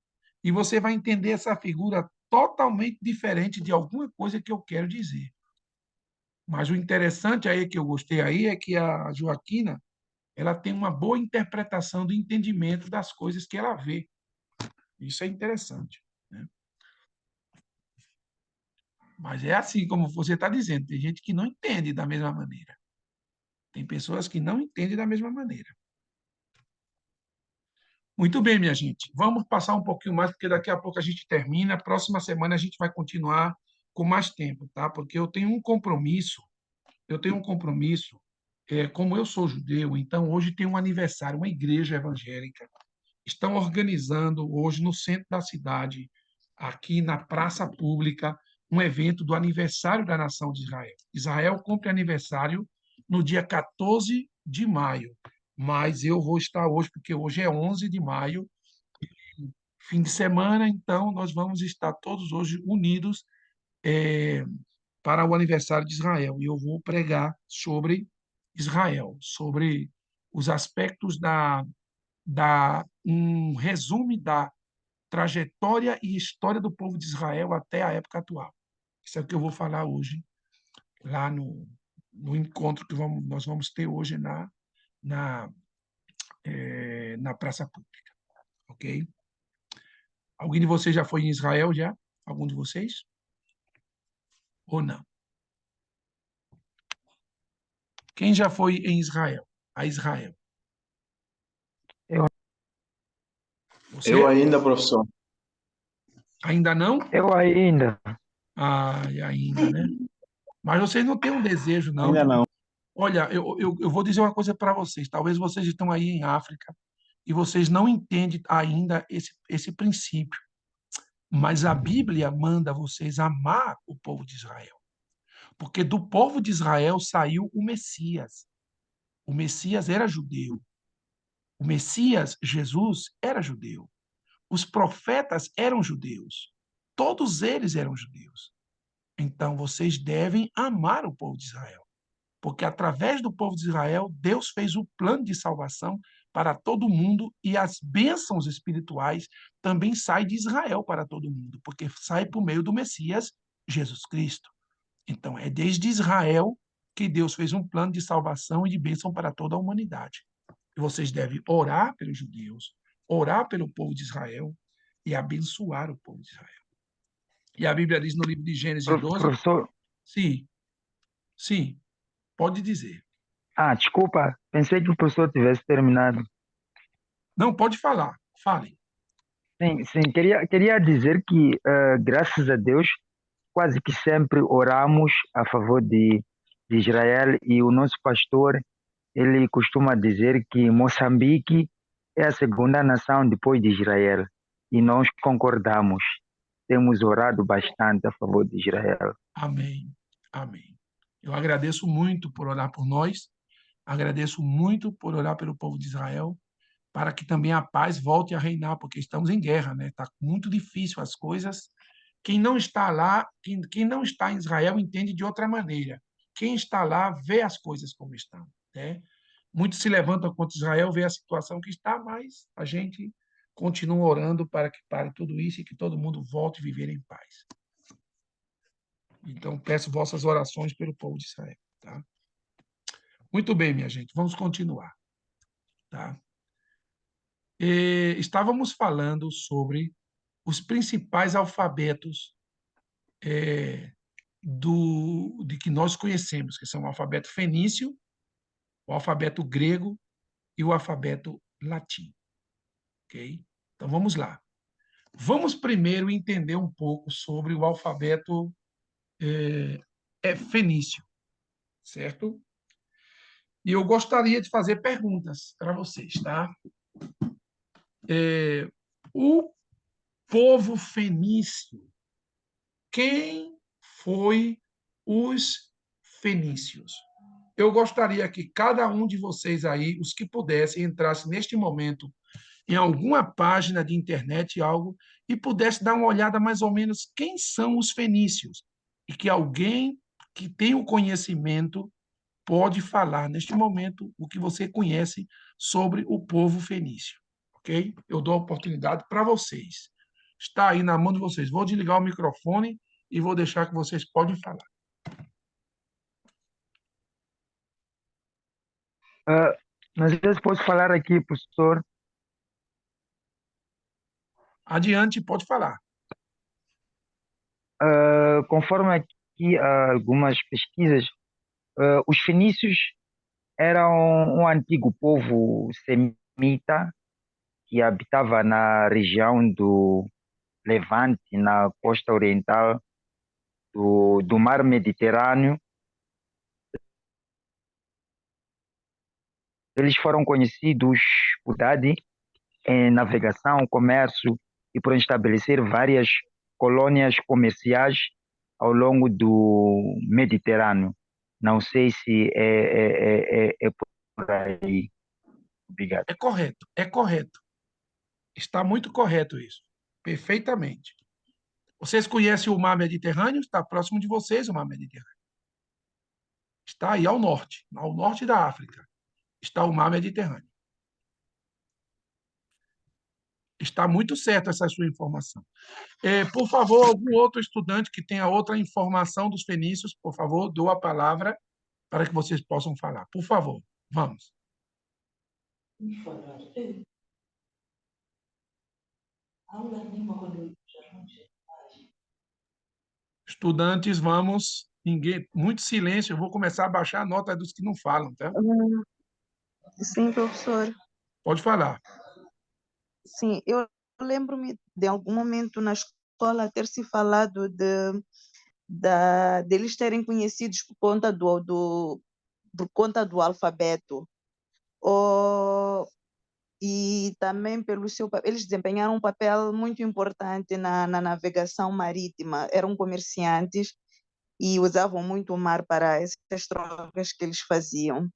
e você vai entender essa figura totalmente diferente de alguma coisa que eu quero dizer. Mas o interessante aí que eu gostei aí é que a Joaquina, ela tem uma boa interpretação do entendimento das coisas que ela vê. Isso é interessante, né? Mas é assim como você está dizendo, tem gente que não entende da mesma maneira. Tem pessoas que não entendem da mesma maneira. Muito bem, minha gente. Vamos passar um pouquinho mais, porque daqui a pouco a gente termina. Próxima semana a gente vai continuar com mais tempo, tá? Porque eu tenho um compromisso. Como eu sou judeu, então hoje tem um aniversário, uma igreja evangélica. Estão organizando hoje no centro da cidade, aqui na praça pública, um evento do aniversário da nação de Israel. Israel cumpre aniversário no dia 14 de maio, mas eu vou estar hoje, porque hoje é 11 de maio, fim de semana, então nós vamos estar todos hoje unidos para o aniversário de Israel. E eu vou pregar sobre Israel, sobre os aspectos um resumo da trajetória e história do povo de Israel até a época atual. Isso é o que eu vou falar hoje, lá no encontro que nós vamos ter hoje na, na praça pública. Ok? Alguém de vocês já foi em Israel já? Algum de vocês? Ou não? Quem já foi em Israel? A Israel? Você? Eu ainda, professor. Ainda não? Eu ainda. Ainda, né? Mas vocês não têm um desejo, não? Ainda não. Olha, eu vou dizer uma coisa para vocês. Talvez vocês estão aí em África e vocês não entendem ainda esse princípio. Mas a Bíblia manda vocês amar o povo de Israel. Porque do povo de Israel saiu o Messias. O Messias era judeu. O Messias, Jesus, era judeu. Os profetas eram judeus. Todos eles eram judeus. Então, vocês devem amar o povo de Israel, porque através do povo de Israel, Deus fez o plano de salvação para todo mundo e as bênçãos espirituais também saem de Israel para todo mundo, porque sai por meio do Messias, Jesus Cristo. Então, é desde Israel que Deus fez um plano de salvação e de bênção para toda a humanidade. E vocês devem orar pelos judeus, orar pelo povo de Israel e abençoar o povo de Israel. E a Bíblia diz no livro de Gênesis 12, Professor, sim, sim, pode dizer. desculpa, pensei que o professor tivesse terminado. Não, pode falar, fale. Sim, sim, queria dizer que, graças a Deus, quase que sempre oramos a favor de Israel e o nosso pastor, ele costuma dizer que Moçambique é a segunda nação depois de Israel e nós concordamos. Temos orado bastante a favor de Israel. Amém, amém. Eu agradeço muito por orar por nós, agradeço muito por orar pelo povo de Israel, para que também a paz volte a reinar, porque estamos em guerra, né? Está muito difícil as coisas. Quem não está lá, quem não está em Israel entende de outra maneira. Quem está lá vê as coisas como estão, né? Muitos se levantam contra Israel, vê a situação que está, mas a gente continua orando para que pare tudo isso e que todo mundo volte a viver em paz. Então, peço vossas orações pelo povo de Israel, tá? Muito bem, minha gente, vamos continuar, tá? Estávamos falando sobre os principais alfabetos de que nós conhecemos, que são o alfabeto fenício, o alfabeto grego e o alfabeto latim, ok? Então, vamos lá. Vamos primeiro entender um pouco sobre o alfabeto fenício, certo? E eu gostaria de fazer perguntas para vocês, tá? O povo fenício, quem foi os fenícios? Eu gostaria que cada um de vocês aí, os que pudessem, entrasse neste momento em alguma página de internet, algo, e pudesse dar uma olhada mais ou menos quem são os fenícios. E que alguém que tem o conhecimento pode falar neste momento o que você conhece sobre o povo fenício, ok? Eu dou a oportunidade para vocês. Está aí na mão de vocês. Vou desligar o microfone e vou deixar que vocês podem falar. Às vezes posso falar aqui, professor. Adiante, pode falar. Conforme aqui algumas pesquisas, os fenícios eram um antigo povo semita que habitava na região do Levante, na costa oriental do Mar Mediterrâneo. Eles foram conhecidos por idade em navegação, comércio e por estabelecer várias colônias comerciais ao longo do Mediterrâneo. Não sei se é por aí. Obrigado. É correto, é correto. Está muito correto isso. Perfeitamente. Vocês conhecem o Mar Mediterrâneo? Está próximo de vocês o Mar Mediterrâneo. Está aí ao norte da África. Está o Mar Mediterrâneo. Está muito certo essa sua informação. Por favor, algum outro estudante que tenha outra informação dos fenícios, por favor, dou a palavra para que vocês possam falar. Por favor, vamos. Estudantes, vamos. Ninguém, muito silêncio. Eu vou começar a baixar a nota dos que não falam, tá? Sim, professor. Pode falar. Sim, eu lembro-me de algum momento na escola ter se falado deles terem conhecidos por conta do alfabeto. E também pelo seu papel, eles desempenharam um papel muito importante na navegação marítima. Eram comerciantes e usavam muito o mar para essas trocas que eles faziam.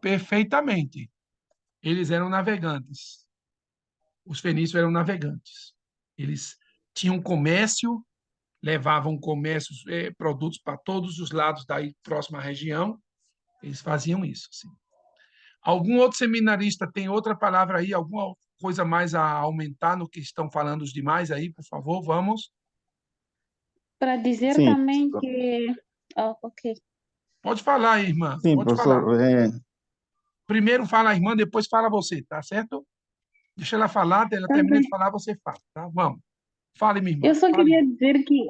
Perfeitamente. Eles eram navegantes. Os fenícios eram navegantes. Eles tinha um comércio, levavam comércio, produtos para todos os lados da próxima região. Eles faziam isso, sim. Algum outro seminarista tem outra palavra aí, alguma coisa mais a aumentar no que estão falando os demais aí, por favor, vamos. Para dizer Sim, também que... Oh, ok. Pode falar aí, irmã, sim, pode falar. professor. Primeiro fala a irmã, depois fala você, tá certo? Deixa ela falar, ela Tá termina de bem. falar, você fala, tá? Vamos. Fale, minha Eu irmã, só fale. queria dizer que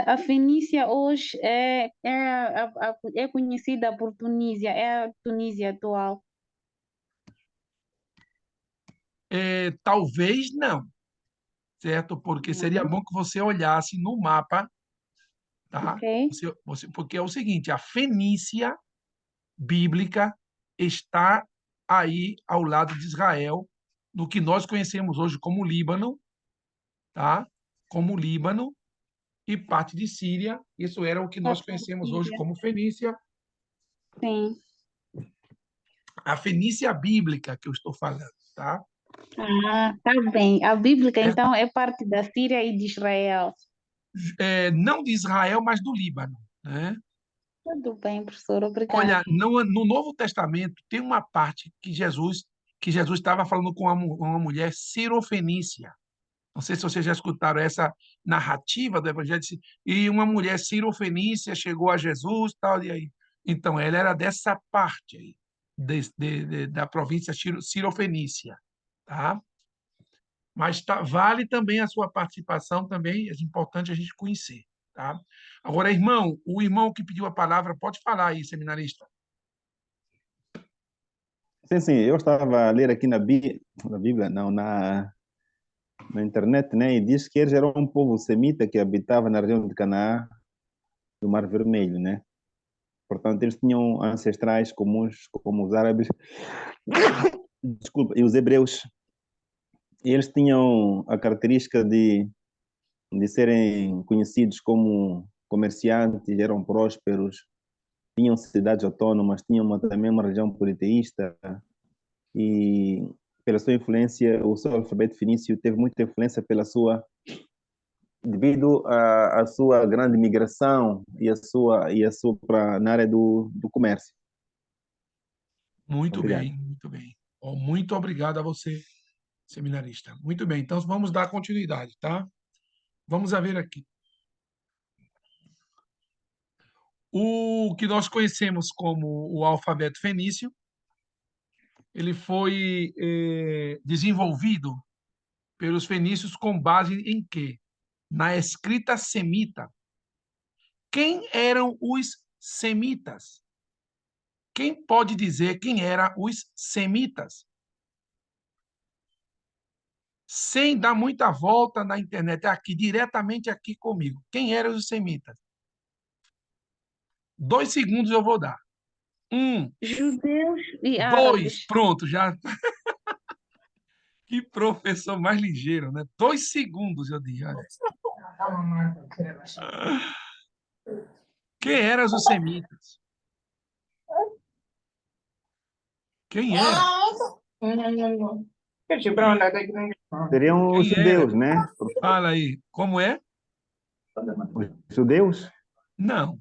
a Fenícia hoje é conhecida por Tunísia, é a Tunísia atual. Talvez não, certo? Porque seria Não. bom que você olhasse no mapa, tá? Ok. Porque é o seguinte, a Fenícia bíblica está aí ao lado de Israel, no que nós conhecemos hoje como Líbano, tá? Como Líbano e parte de Síria. Isso era o que nós conhecemos hoje Síria. como Fenícia. Sim. A Fenícia bíblica que eu estou falando, tá? Ah, tá bem. A bíblica, É, então, é parte da Síria e de Israel. não de Israel, mas do Líbano, né? Tudo bem, professor. Obrigada. Olha, no Novo Testamento tem uma parte que Jesus estava falando com uma mulher cirofenícia. Não sei se vocês já escutaram essa narrativa do Evangelho. E uma mulher cirofenícia chegou a Jesus, tal, e aí. Então, ela era dessa parte aí, da província cirofenícia, tá? Mas vale também a sua participação, também é importante a gente conhecer, tá? Agora, irmão, o irmão que pediu a palavra, pode falar aí, seminarista. Sim, eu estava a ler aqui na Bíblia, não, na internet, né? E diz que eles eram um povo semita que habitava na região de Canaã, do Mar Vermelho, né? Portanto, eles tinham ancestrais comuns, como os árabes, desculpa, e os hebreus. E eles tinham a característica de serem conhecidos como comerciantes, eram prósperos, tinham cidades autônomas, tinham também uma região politeísta, e pela sua influência, o seu alfabeto fenício teve muita influência devido à sua grande migração e na área do comércio. Muito Obrigado. bem, muito bem. Muito obrigado a você, seminarista. Muito bem, então vamos dar continuidade, tá? Vamos a ver aqui. O que nós conhecemos como o alfabeto fenício, ele foi desenvolvido pelos fenícios com base em quê? Na escrita semita. Quem eram os semitas? Quem pode dizer quem eram os semitas? Sem dar muita volta na internet, aqui, diretamente aqui comigo. Quem eram os semitas? 2 segundos eu vou dar. 1, Judeus e 2, árabes. pronto, já. Que professor mais ligeiro, né? 2 segundos eu dei. Olha. Quem eram os semitas? Quem era? Seriam os Quem era? judeus, né? Fala aí. Como é? Os judeus? Não.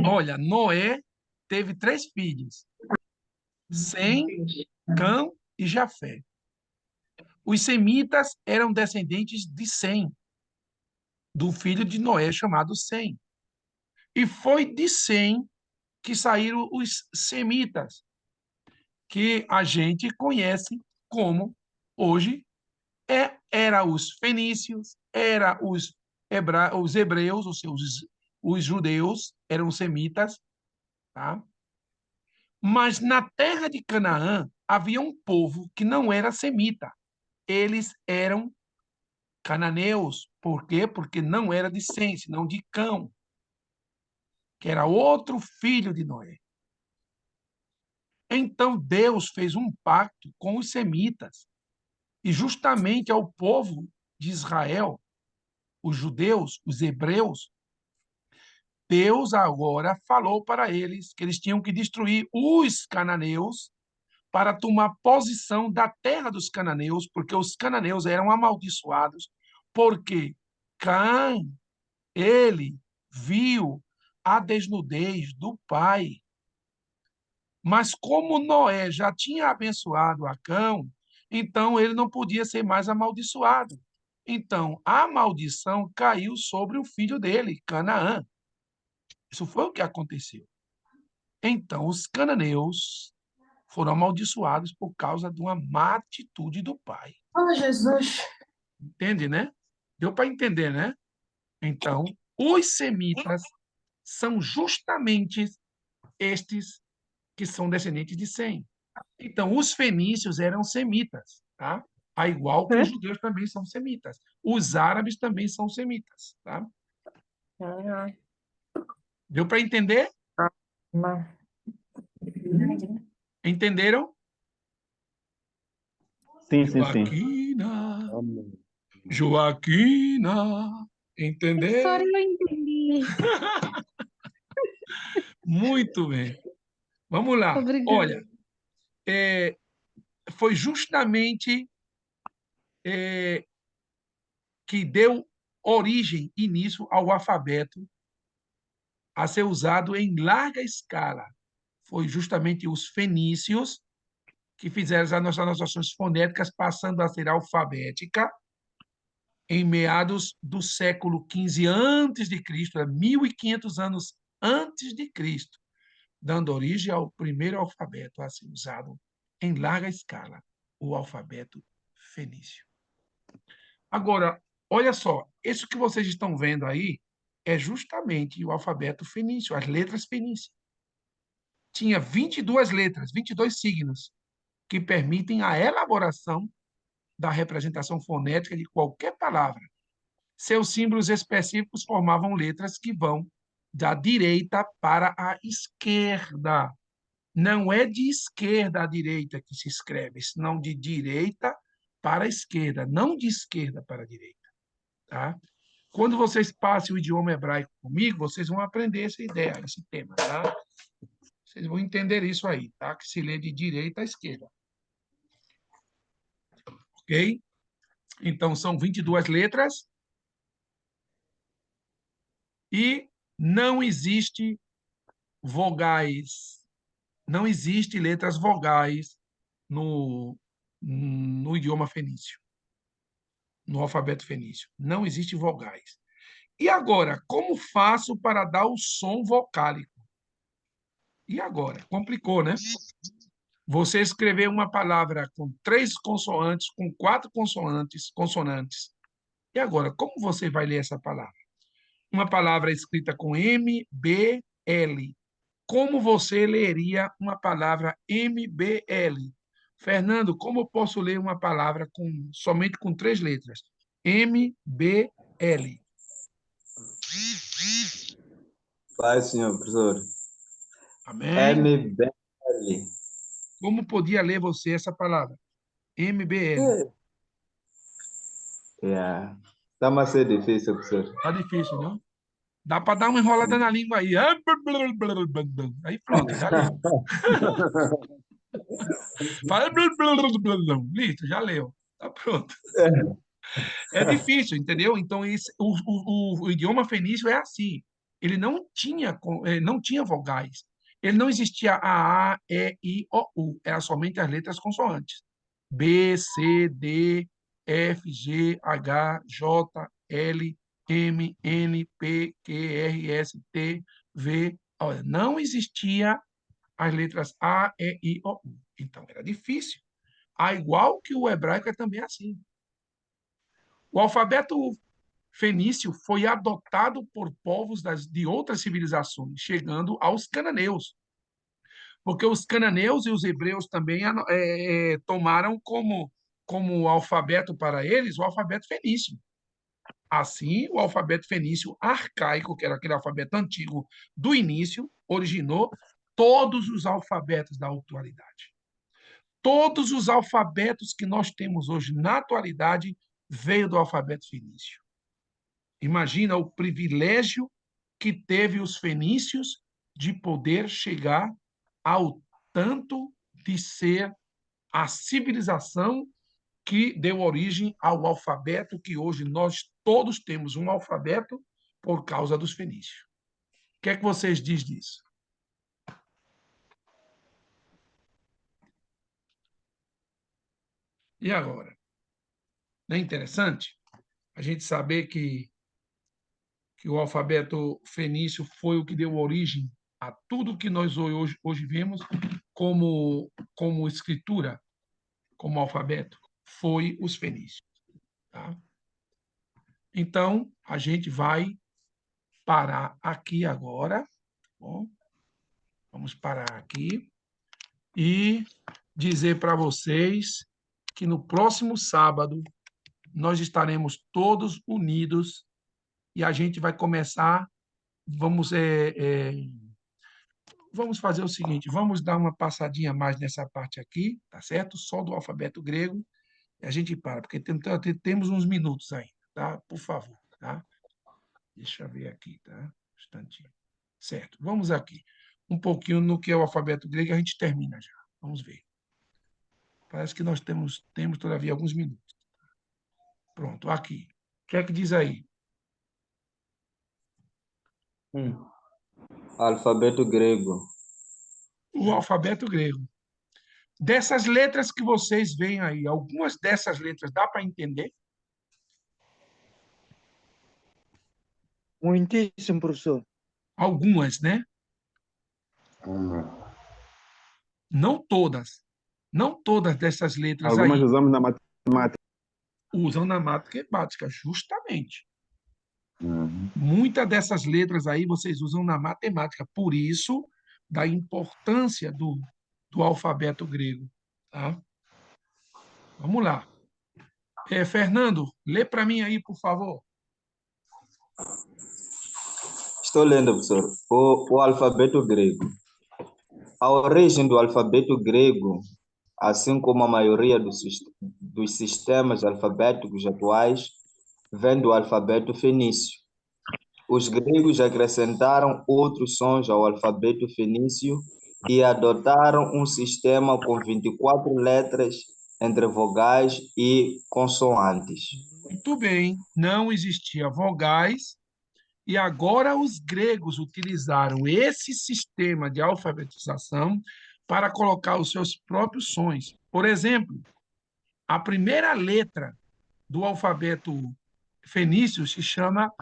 Olha, Noé teve 3 filhos. Sem, Cã e Jafé. Os semitas eram descendentes de Sem, do filho de Noé chamado Sem. E foi de Sem que saíram os semitas, que a gente conhece como hoje era os fenícios, era os hebreus, ou seja, os judeus eram semitas, tá? Mas na terra de Canaã havia um povo que não era semita. Eles eram cananeus. Por quê? Porque não era de Sem, senão de Cão, que era outro filho de Noé. Então Deus fez um pacto com os semitas, e justamente ao povo de Israel, os judeus, os hebreus, Deus agora falou para eles que eles tinham que destruir os cananeus para tomar posição da terra dos cananeus, porque os cananeus eram amaldiçoados. Por quê? Cã, ele viu a desnudez do pai. Mas como Noé já tinha abençoado a Cão, então ele não podia ser mais amaldiçoado. Então, a maldição caiu sobre o filho dele, Canaã. Isso foi o que aconteceu. Então, os cananeus foram amaldiçoados por causa de uma má atitude do pai. Oh, Jesus! Entende, né? Deu para entender, né? Então, os semitas são justamente estes que são descendentes de Sem. Então, os fenícios eram semitas, tá? A igual que os judeus também são semitas. Os árabes também são semitas, tá? Deu para entender? Entenderam? Sim, sim, sim. Joaquina, Amém. Joaquina, entendeu? Sorry, eu entendi. Muito bem. Vamos lá. Obrigada. Olha, foi justamente que deu origem, início ao alfabeto a ser usado em larga escala. Foi justamente os fenícios que fizeram as nossas anotações fonéticas passando a ser alfabética em meados do século XV antes de Cristo, 1500 anos antes de Cristo, dando origem ao primeiro alfabeto a ser usado em larga escala, o alfabeto fenício. Agora, olha só, isso que vocês estão vendo aí é justamente o alfabeto fenício, as letras fenícias. Tinha 22 letras, 22 signos, que permitem a elaboração da representação fonética de qualquer palavra. Seus símbolos específicos formavam letras que vão da direita para a esquerda. Não é de esquerda à direita que se escreve, senão de direita para a esquerda, não de esquerda para a direita. Tá? Quando vocês passem o idioma hebraico comigo, vocês vão aprender essa ideia, esse tema. Tá? Vocês vão entender isso aí, tá? Que se lê de direita à esquerda. Ok? Então, são 22 letras e não existe vogais, não existe letras vogais no idioma fenício, no alfabeto fenício. Não existe vogais. E agora, como faço para dar o som vocálico? E agora? Complicou, né? Você escrever uma palavra com 3 consoantes, com 4 consonantes. E agora, como você vai ler essa palavra? Uma palavra escrita com M, B, L. Como você leria uma palavra MBL? Fernando, como eu posso ler uma palavra somente com 3 letras? MBL. Vai, senhor professor. Amém? MBL. Como podia ler você essa palavra? MBL. Está a ser difícil, professor. Está difícil, não? Dá para dar uma enrolada na língua aí. Aí pronto, já leu. Fala. Listo, já leu. Tá pronto. É difícil, entendeu? Então, o idioma fenício é assim. Ele não tinha vogais. Ele não existia A, E, I, O, U. Era somente as letras consoantes. B, C, D, F, G, H, J, L, M, N, P, Q, R, S, T, V. Olha, não existia as letras A, E, I, O, U. Então, era difícil. Igual que o hebraico é também assim. O alfabeto fenício foi adotado por povos de outras civilizações, chegando aos cananeus. Porque os cananeus e os hebreus também tomaram como alfabeto para eles o alfabeto fenício. Assim, o alfabeto fenício arcaico, que era aquele alfabeto antigo do início, originou todos os alfabetos da atualidade. Todos os alfabetos que nós temos hoje na atualidade veio do alfabeto fenício. Imagina o privilégio que teve os fenícios de poder chegar ao tanto de ser a civilização que deu origem ao alfabeto que hoje nós todos temos um alfabeto por causa dos fenícios. O que é que vocês dizem disso? E agora? Não é interessante a gente saber que o alfabeto fenício foi o que deu origem a tudo que nós hoje vemos como escritura, como alfabeto, foi os fenícios. Tá? Então, a gente vai parar aqui agora. Bom, vamos parar aqui e dizer para vocês que no próximo sábado nós estaremos todos unidos e a gente vai começar. Vamos fazer o seguinte: vamos dar uma passadinha mais nessa parte aqui, tá certo? Só do alfabeto grego, e a gente para, porque temos uns minutos ainda, tá? Por favor, tá? Deixa eu ver aqui, tá? Um instantinho. Certo, vamos aqui. Um pouquinho no que é o alfabeto grego, a gente termina já. Vamos ver. Parece que nós temos todavia alguns minutos. Pronto, aqui. O que é que diz aí? Alfabeto grego. O alfabeto grego. Dessas letras que vocês veem aí, algumas dessas letras dá para entender? Muitíssimo, professor. Algumas, né? Não todas. Não todas dessas letras Algumas aí usamos na matemática. usam na matemática, justamente. Muitas dessas letras aí vocês usam na matemática, por isso da importância do alfabeto grego. Tá? Vamos lá. Fernando, lê para mim aí, por favor. Estou lendo, professor. O alfabeto grego. A origem do alfabeto grego, assim como a maioria dos sistemas alfabéticos atuais, vem do alfabeto fenício. Os gregos acrescentaram outros sons ao alfabeto fenício e adotaram um sistema com 24 letras entre vogais e consoantes. Muito bem, não existia vogais e agora os gregos utilizaram esse sistema de alfabetização para colocar os seus próprios sons. Por exemplo, a primeira letra do alfabeto fenício se chama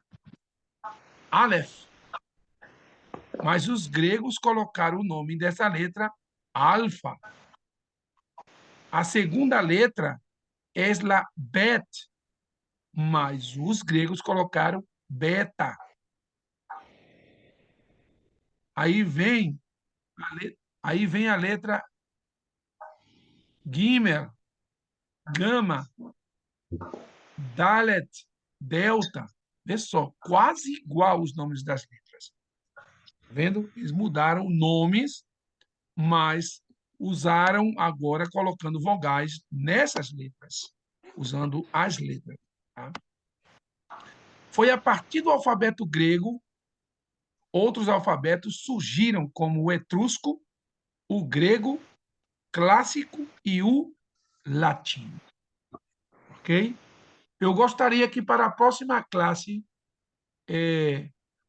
Aleph, mas os gregos colocaram o nome dessa letra Alfa. A segunda letra é a Bet, mas os gregos colocaram Beta. Aí vem a letra Gimel, Gama, Dalet, Delta. Vê só, quase igual os nomes das letras. Tá vendo? Eles mudaram nomes, mas usaram agora colocando vogais nessas letras, usando as letras. Tá? Foi a partir do alfabeto grego, outros alfabetos surgiram, como o etrusco, o grego clássico e o latino. Ok? Eu gostaria que para a próxima classe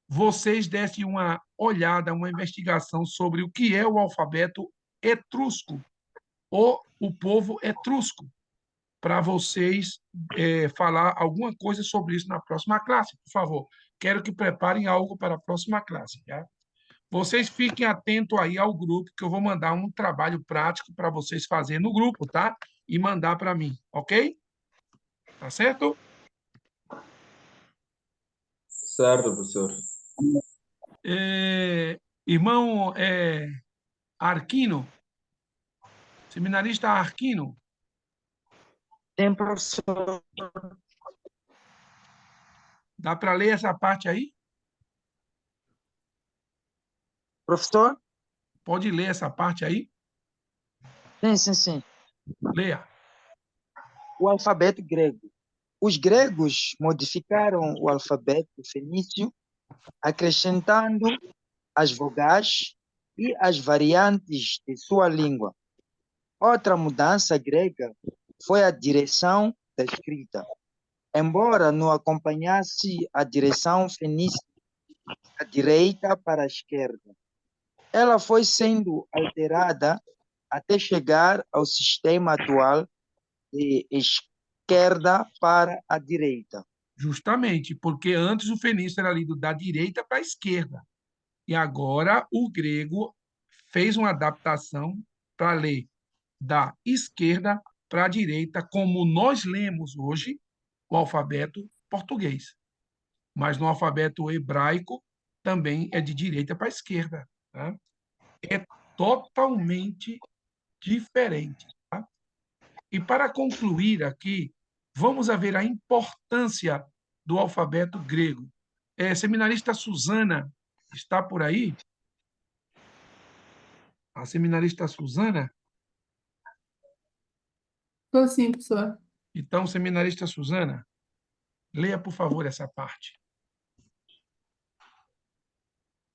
vocês dessem uma olhada, uma investigação sobre o que é o alfabeto etrusco, ou o povo etrusco, para vocês falar alguma coisa sobre isso na próxima classe, por favor. Quero que preparem algo para a próxima classe. Tá? Vocês fiquem atentos aí ao grupo, que eu vou mandar um trabalho prático para vocês fazerem no grupo, tá? E mandar para mim, ok? Tá certo? Certo, professor. Irmão Arquino, seminarista Arquino. Tem, professor. Dá para ler essa parte aí? Professor? Pode ler essa parte aí? Sim. Leia. O alfabeto grego. Os gregos modificaram o alfabeto fenício, acrescentando as vogais e as variantes de sua língua. Outra mudança grega foi a direção da escrita. embora não acompanhasse a direção fenícia da direita para a esquerda. Ela foi sendo alterada até chegar ao sistema atual de esquerda para a direita. Justamente, porque antes o fenício era lido da direita para a esquerda. E agora o grego fez uma adaptação para ler da esquerda para a direita, como nós lemos hoje o alfabeto português. Mas no alfabeto hebraico também é de direita para a esquerda. Tá? É totalmente diferente. Tá? E para concluir aqui, vamos ver a importância do alfabeto grego. Seminarista Suzana está por aí? A seminarista Suzana? Estou sim, professor. Então, seminarista Suzana, leia, por favor, essa parte.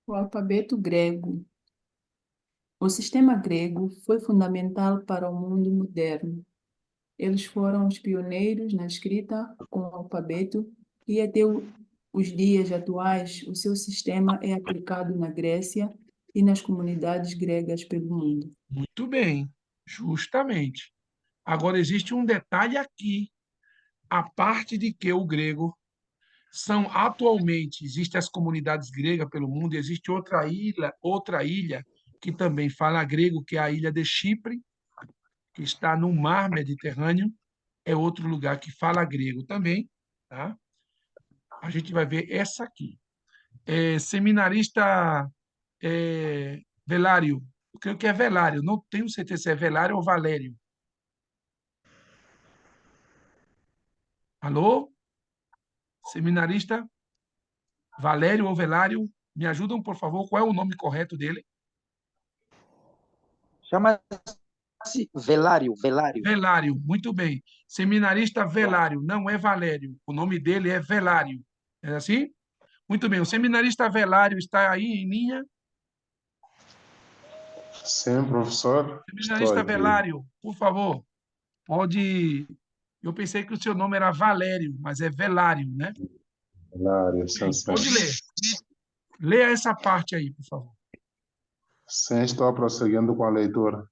O alfabeto grego. O sistema grego foi fundamental para o mundo moderno. Eles foram os pioneiros na escrita com o alfabeto e até os dias atuais o seu sistema é aplicado na Grécia e nas comunidades gregas pelo mundo. Muito bem, justamente. Agora, existe um detalhe aqui, a parte de que o grego são atualmente, existem as comunidades gregas pelo mundo, existe outra ilha que também fala grego, que é a ilha de Chipre, que está no mar Mediterrâneo, é outro lugar que fala grego também, tá? A gente vai ver essa aqui. Seminarista Velário, eu creio que é Velário, não tenho certeza se é Velário ou Valério. Alô? Seminarista Valério ou Velário, me ajudam, por favor, qual é o nome correto dele? Chama-se Velário. Velário, muito bem. Seminarista Velário, não é Valério, o nome dele é Velário. É assim? Muito bem. O seminarista Velário está aí em linha? Sim, professor. Estou Seminarista aqui. Velário, por favor, pode. Eu pensei que o seu nome era Valério, mas é Velário, né? Hilário, sim, sim. Pode ler. Leia essa parte aí, por favor. Sim, estou prosseguindo com a leitura.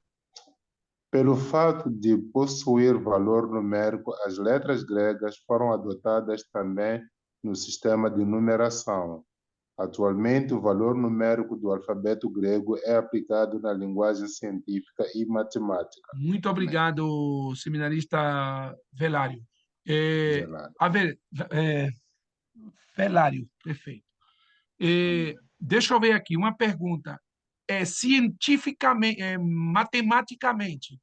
Pelo fato de possuir valor numérico, as letras gregas foram adotadas também no sistema de numeração. Atualmente, o valor numérico do alfabeto grego é aplicado na linguagem científica e matemática. Muito obrigado, seminarista Velário. Velário. Velário, perfeito. Deixa eu ver aqui uma pergunta. Cientificamente, matematicamente,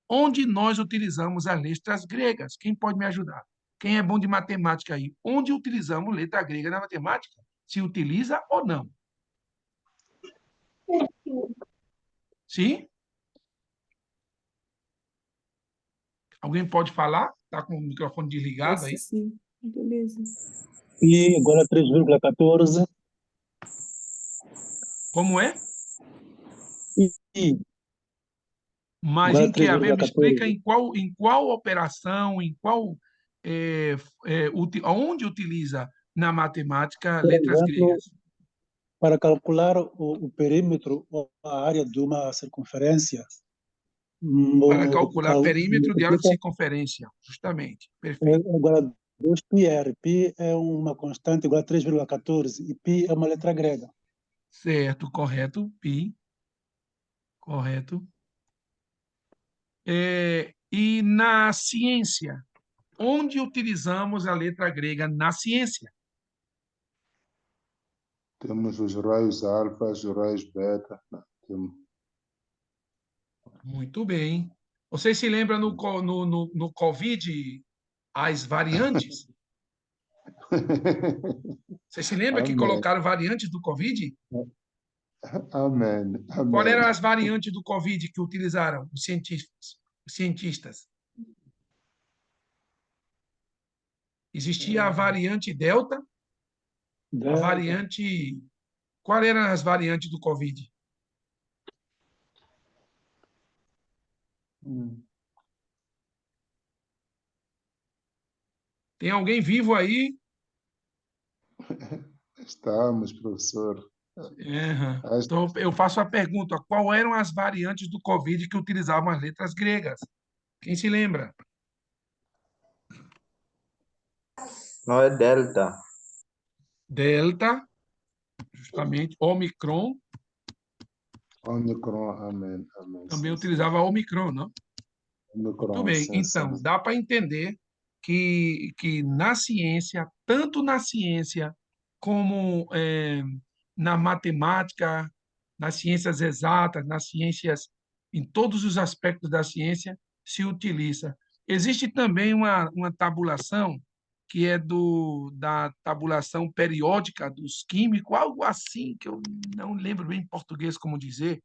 onde nós utilizamos as letras gregas? Quem pode me ajudar? Quem é bom de matemática aí? Onde utilizamos letra grega na matemática? Se utiliza ou não? Sim? Alguém pode falar? Está com o microfone desligado aí? Sim, beleza. E agora 3,14. Como é? E Mas agora em que? A ver, me explica 3,14. em qual operação, em qual, onde utiliza na matemática Por letras exemplo, gregas? para calcular o perímetro ou a área de uma circunferência, Para calcular perímetro de área de multiplica, circunferência, justamente. Perfeito. agora 2πr. Π é uma constante igual a 3,14 e π é uma letra grega. Certo, correto. Pi, correto. E na ciência, onde utilizamos a letra grega na ciência? Temos os raios alfa, os raios beta. Muito bem. Vocês se lembram no Covid, as variantes? Você se lembra que Amém. colocaram variantes do Covid? Amém. Qual Amém. eram as variantes do Covid que utilizaram os cientistas? Existia a variante Delta, a variante... Qual eram as variantes do Covid? Tem alguém vivo aí? Estamos, professor. Então, eu faço a pergunta: qual eram as variantes do Covid que utilizavam as letras gregas? Quem se lembra? Não é delta. Delta, justamente, Omicron, Omicron, amém, amém. também Sim, sim. utilizava Omicron, não? Muito Omicron, bem. sim, Então, sim. dá para entender que na ciência, tanto na ciência como na matemática, nas ciências exatas, nas ciências, em todos os aspectos da ciência, se utiliza. Existe também uma tabulação que é da tabulação periódica dos químicos, algo assim, que eu não lembro bem em português como dizer.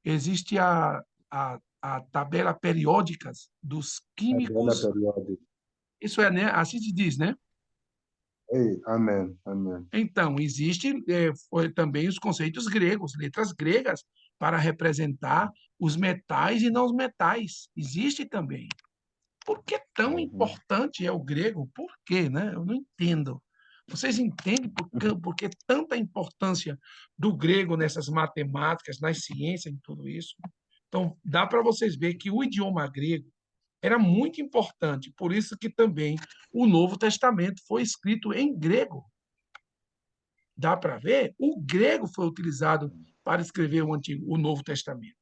Existe a tabela periódica dos Tabela químicos. periódica. Isso é, né? Assim se diz, né? Ei, amém, amém. Então, existe foi também os conceitos gregos, letras gregas, para representar os metais e não os metais. Existe também. Por que tão importante é o grego? Por quê, né? Eu não entendo. Vocês entendem por que tanta importância do grego nessas matemáticas, nas ciências, em tudo isso? Então, dá para vocês ver que o idioma grego era muito importante, por isso que também o Novo Testamento foi escrito em grego. Dá para ver? O grego foi utilizado para escrever o Novo Testamento.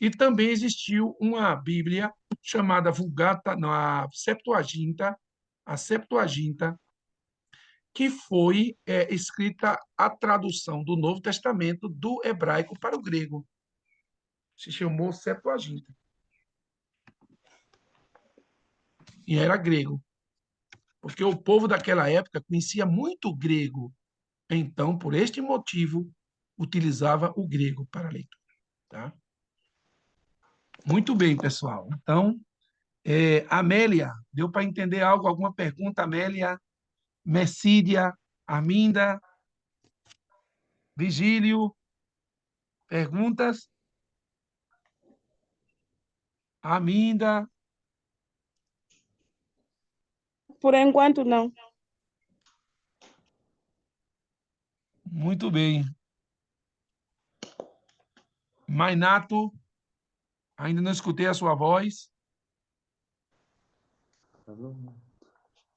E também existiu uma Bíblia chamada Vulgata, não, a Septuaginta, que foi escrita a tradução do Novo Testamento do hebraico para o grego. Se chamou Septuaginta. E era grego. Porque o povo daquela época conhecia muito o grego. Então, por este motivo, utilizava o grego para a leitura. Tá? Muito bem, pessoal. Então, Amélia, deu para entender algo? Alguma pergunta, Amélia? Messídia, Arminda, Vigílio, perguntas? Arminda, Por enquanto, não. muito bem. Mainato, ainda não escutei a sua voz.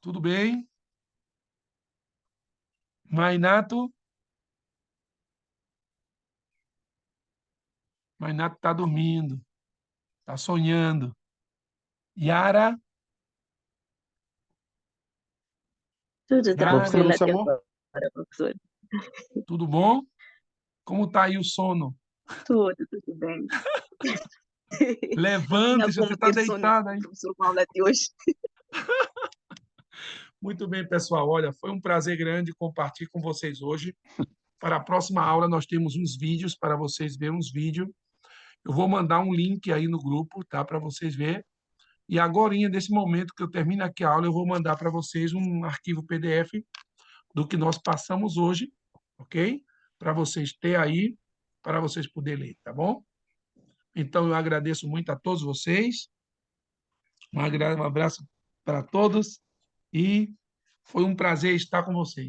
Tudo bem? Mainato? Mainato está dormindo, está sonhando. Yara? Tudo Yara? tranquilo até agora, professor. Tudo bom? Como está aí o sono? Tudo bem. Levante, você está deitada aí. Professor Paula de hoje. Muito bem, pessoal. Olha, foi um prazer grande compartilhar com vocês hoje. Para a próxima aula, nós temos uns vídeos para vocês verem uns vídeos. Eu vou mandar um link aí no grupo, tá? Para vocês verem. E agora, nesse momento que eu termino aqui a aula, eu vou mandar para vocês um arquivo PDF do que nós passamos hoje, ok? Para vocês terem aí, para vocês poderem ler, tá bom? Então, eu agradeço muito a todos vocês. Um abraço para todos e foi um prazer estar com vocês.